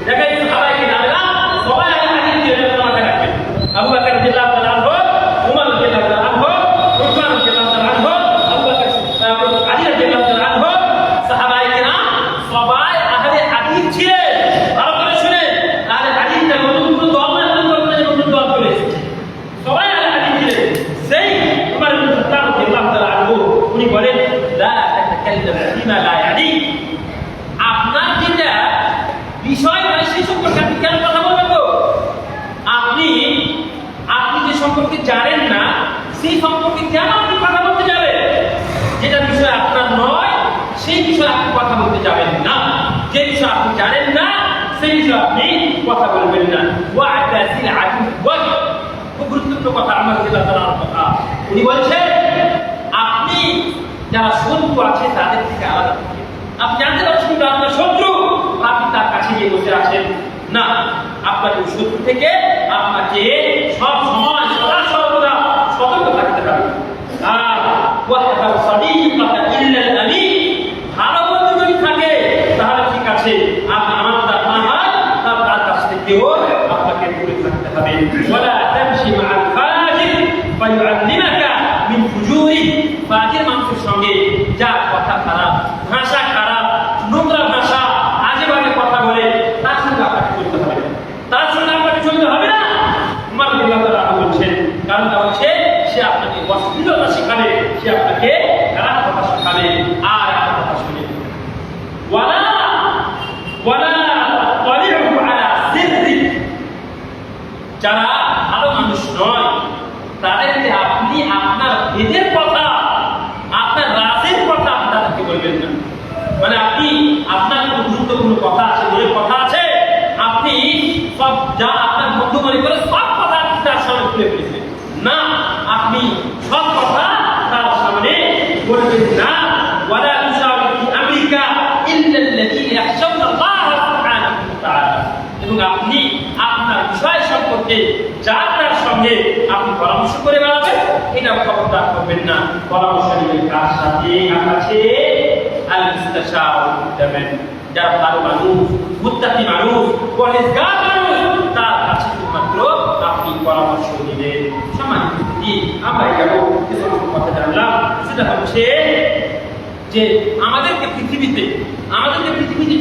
দেখেন সাহাবায়ে কিরামরা সবাই আহলে হাদিস এর মাথায় রাখবেন। আবু বকর রাদিয়াল্লাহু তাআলা আনহু, ওমর রাদিয়াল্লাহু তাআলা আনহু, উসমান রাদিয়াল্লাহু তাআলা আনহু, আবু বকর আলী রাদিয়াল্লাহু তাআলা আনহু, সাহাবায়ে কিরাম সবাই আহলে হাদিস ছিলেন। ভালো করে শুনেন, আহলে হাদিস না নতুন দল না, নতুন দল করে সবাই আহলে হাদিস ছিলেন। সেই ওমর ইবনে খাত্তাব রাদিয়াল্লাহু তাআলা আনহু উনি বলেন লা তাতাকাল্লাম ফিমা লা ইয়ানি। আপনার যেটা বিষয় নয় সেই সম্পর্কে আপনি কেন কথা বলবেন? তো আপনি যে সম্পর্কে জানেন না সেই সম্পর্কে কেন আপনি কথা বলতে যাবেন? যেটা বিষয় আপনার নয় সেই বিষয়ে আপনি কথা বলতে যাবেন না। যে বিষয় আপনি জানেন না সেই বিষয়ে আপনি কথা বলবেন না। ওয়া'তাসিল আদুওয়াক, খুব গুরুত্বপূর্ণ কথা, আমার কথা উনি বলছেন আপনি যারা শত্রু আছে তাদের থেকে আলাদা থাকেন। আপনি জানতে পারছেন যে আপনার শত্রু, আপনি তার কাছে গিয়ে বসে আছেন না। আপনাকে শত্রু থেকে আপনাকে সব সময় সদা সর্বদা সতর্ক থাকতে হবে। আর ওয়াহদাহু সাদিকাতা ইল্লাল আমিন, ভালো বন্ধু যদি থাকে তাহলে ঠিক আছে, আপনি আমানতদার না হয় তার কাছ থেকেও আপনাকে দূরে থাকতে হবে। ওয়ালা তামশি মা'আল ফাজির ফায়ু'আল্লিমাকা মিন ফুজুরি, ফাজির মানুষের সঙ্গে যা কথা খারাপ, ভাষা খারাপ, নোংরা ভাষা, আজে বাজে কথা বলে তার সঙ্গে আপনাকে চলতে হবে না, তার সঙ্গে আপনাকে চলতে হবে না। উমর রাদিয়াল্লাহু তাআলা বলছেন কারণটা হচ্ছে সে আপনাকে অশ্লীলতা শেখাবে, সে আপনাকে খারাপ কথা শেখাবে। আর একটা কথা শুনে ওয়ালা তালিহু আলা সিররি, যারা ভালো মানুষ নয় তাদেরকে আপনি আপনার ভেদের কথা, আপনার রাজের কথা আপনাদেরকে বলবেন না। মানে আপনি আপনার কোনো গুরুত্বপূর্ণ কথা আছে, মনের কথা আছে, আপনি সব যা আপনার বন্ধু মনে করে সব কথা আপনি তার সামনে খুলে ফেলবেন না। আপনি সব কথা তার সামনে বলবেন না। ওয়ালা তুশাওির ফি আমরিকা ইল্লাল্লাযীনা ইয়াখশাউনাল্লাহ সুবহানাহু ওয়া তাআলা, এবং আপনি আপনার বিষয় সম্পর্কে যার সঙ্গে আপনি পরামর্শ করে বেড়াবেন এটা খবরদার করবেন না। পরামর্শ নেবেন কার সাথে? কার কাছে? আল মুস্তাশার মুত্তাবিন, যারা ভালো মানুষ, মুত্তাকি মানুষ, পরহেজগার মানুষ, তার কাছে শুধুমাত্র আপনি পরামর্শ দিবেন। সম্মানিত উপস্থিতি, আমরা যাব কিছু কথা জানলাম, সেটা হচ্ছে যে আমাদেরকে পৃথিবীতে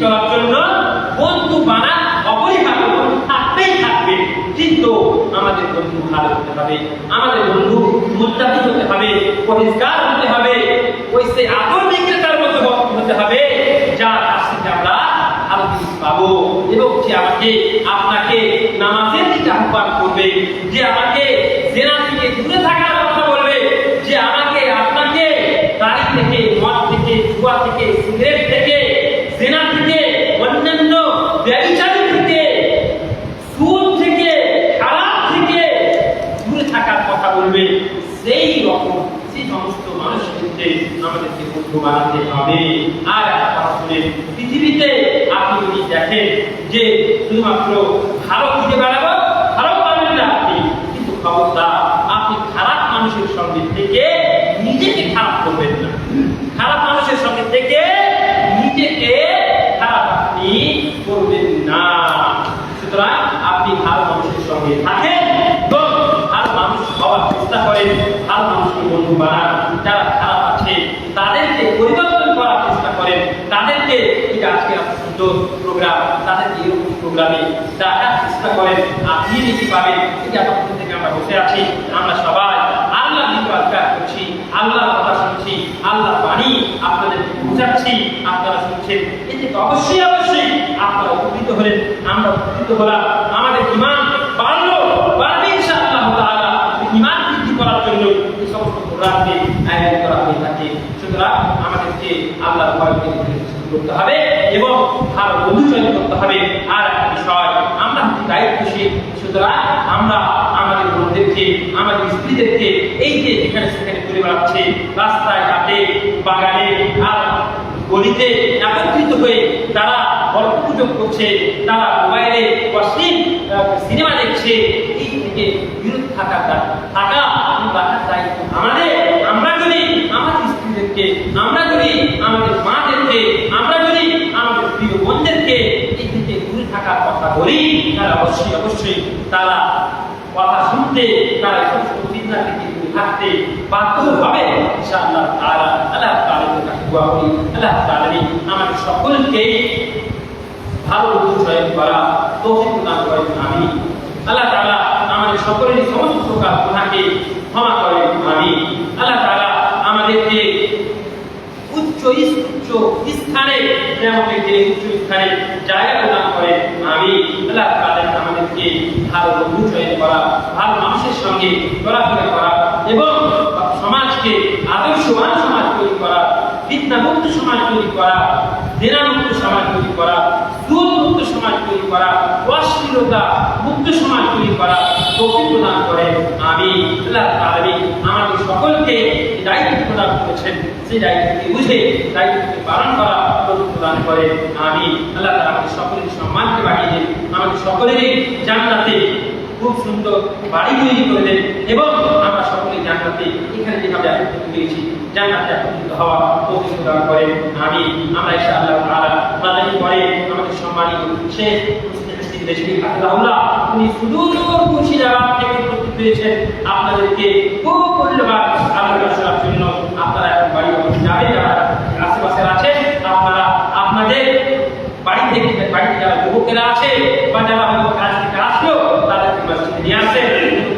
চলার জন্য বন্ধু বানা অপরিহার্য, থাকতেই থাকবে, কিন্তু আমাদের বন্ধু ভালো হতে হবে, আমাদের বন্ধু মুত্তাকি হতে হবে, পরহেজগার হতে হবে, ওই সে আদর বিক্রেতার মতো হতে হবে যার কাছ থেকে আমরা ভালো কিছু পাবো, এবং যে আমাকে আপনাকে নামাজের দিকে আহ্বান করবে, যে আমাকে জেনা থেকে দূরে থাকার কথা বলবে, যে আমাকে আপনাকে গাড়ি থেকে, মদ থেকে, জুয়া থেকে, সিগারেট থেকে, জেনা থেকে, অন্যান্য ব্যভিচারী থেকে, সুদ থেকে, খারাপ থেকে দূরে থাকার কথা বলবে, সেই রকম সেই সমস্ত মানুষকে আমাদেরকে বন্ধু বানাতে হবে। আর একটা কথা শুনেন, পৃথিবীতে আপনি যদি দেখেন যে শুধুমাত্র ভালো খুঁজে বেড়াবো, ভালো পাবেন না আপনি, কিন্তু খবরদার আপনি খারাপ মানুষের সঙ্গে থেকে নিজেকে খারাপ করবেন না, খারাপ মানুষের সঙ্গে থেকে নিজেকে খারাপ আপনি করবেন না। সুতরাং আপনি ভালো মানুষের সঙ্গে থাকেন, ভালো মানুষ হওয়ার চেষ্টা করেন, ভালো মানুষকে বন্ধু বানান, যারা খারাপ আছে তাদেরকে পরিবর্তন করার চেষ্টা করেন, তাদেরকে আজকে সুন্দর প্রোগ্রাম, তাদেরকে এরকম প্রোগ্রামে ডাকার চেষ্টা করেন, আপনি বেশি পাবেন। এতক্ষণ থেকে আমরা বসে আছি, আমরা সবাই আল্লাহ আজকার করছি, আল্লাহর কথা শুনছি, আল্লাহর বাণী আপনাদেরকে বোঝাচ্ছি, আপনারা শুনছেন, এতে অবশ্যই আপনারা উপকৃত হলেন, আমরা উপকৃত হলাম, আমাদের ঈমান বাড়বে ইনশাআল্লাহ তাআলা। ঈমান বৃদ্ধি করার জন্য এই সমস্ত প্রোগ্রামকে আয়োজন করা হয়ে থাকে। সুতরাং আমাদেরকে আল্লাহর ভয়কে করতে হবে এবং ভালো বন্ধু চয়ন করতে হবে। আর একটা বিষয়, আমরা দায়িত্বশীল, সুতরাং আমরা আমাদের বন্ধুদেরকে, আমাদের স্ত্রীদেরকে এই যে এখানে সেখানে ঘুরে বেড়াচ্ছে, রাস্তায় ঘাটে, বাগানে আর গলিতে একত্রিত হয়ে তারা গল্প গুজব করছে, তারা মোবাইলে অশ্লীল সিনেমা দেখছে, এই থেকে বিরত রাখার দায়িত্ব আমাদের। আমরা যদি আমাদের স্ত্রীদেরকে, আমরা যদি আমাদের মাদেরকে, আমরা যদি আমাদের প্রিয় বোনদেরকে এই থেকে দূরে থাকার কথা বলি, তারা অবশ্যই তারা কথা শুনতে, তারা সমস্ত ফিতনা থেকে দূরে থাকতে বাধ্য হবে ইনশাআল্লাহ তাআলা। আল্লাহ তাআলার কাছে দোয়া করি, আল্লাহ তাআলা আমাদের সকলকে ভালো বন্ধু চয়ন করা তৌফিক দান করেন, আমিন। আল্লাহ তাআলা আমাদের সকলের সমস্ত প্রকার গুনাহকে ক্ষমা করেন, আমিন। আল্লাহ তাআলা আমাদেরকে উচ্চ স্থানে, যেমন উচ্চ স্থানে জায়গা প্রদান করেন, আমিন। আল্লাহ তাআলা আমাদেরকে ভালো বন্ধু চয়ন করা, ভালো মানুষের সঙ্গে চলাফেরা করা এবং সমাজকে আদর্শবান সমাজ তৈরি করা, ফিতনামুক্ত সমাজ তৈরি করা, জেনামুক্ত সমাজ তৈরি করা, সুদমুক্ত সমাজ তৈরি করা, অশ্লীলতা মুক্ত সমাজ তৈরি করা তৌফিক প্রদান করেন, আমিন। আল্লাহ তাআলা আমাদের সকলকে দায়িত্ব প্রদান করেছেন, সেই দায়িত্বকে বুঝে দায়িত্বকে পালন করা তৌফিক প্রদান করেন, আমিন। আল্লাহ তাআলা আমাদের সকলের সম্মানকে বাড়িয়ে দেন, আমাদের সকলেরই জান্নাতে খুব সুন্দর বাড়ি তৈরি করে দেন এবং আমরা সকলেই জান্নাতে এখানে যেভাবে একত্রিত হয়েছি জান্নাতে একত্রিত হওয়া তৌফিক প্রদান করেন, আমিন। আমরা ইনশাআল্লাহ তাআলা মাদানী পরে আমাদের সম্মানিত শেখ মুস্তাফিজ দেশি আল্লাহ উনি সুদূর মুর্শিদাবাদ থেকে উপস্থিত হয়েছেন, আপনাদেরকে খুব মূল্যবান আলোচনা শোনার জন্য। আপনারা এখন বাড়ি যাবেন, যারা আশেপাশে আছেন আপনারা আপনাদের বাড়িতে যারা যুবকেরা আছে বা যারা হয়তো কাজ থেকে আসলো তাদেরকে মসজিদে নিয়ে আসেন,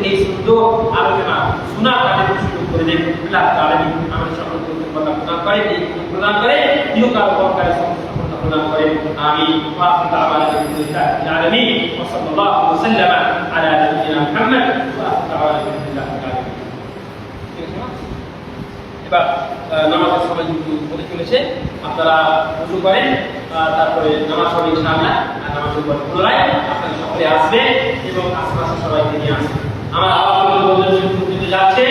এই সুন্দর আলোচনা শোনার তাদের সুযোগ করে দেন। আল্লাহ তাআলা আমাদের সকলকে কথা প্রদান করে ইহকাল পরকালে সফলতা প্রদান করে, আমিন। ওয়া আখিরু আলামিন ওয়া সাল্লাল্লাহু ওয়া সাল্লামা আলা নাবিয়িনা মুহাম্মদ ওয়া আখিরু এবার নামাজের সময় কিন্তু হতে চলেছে, আপনারা উযু করেন, তারপরে নামাজ হবে ইনশাআল্লাহ। নামাজের পর পুনরায় আপনারা সকলে আসবেন এবং আশেপাশে সবাইকে নিয়ে আসবেন। আমার আওয়াজ যাচ্ছে।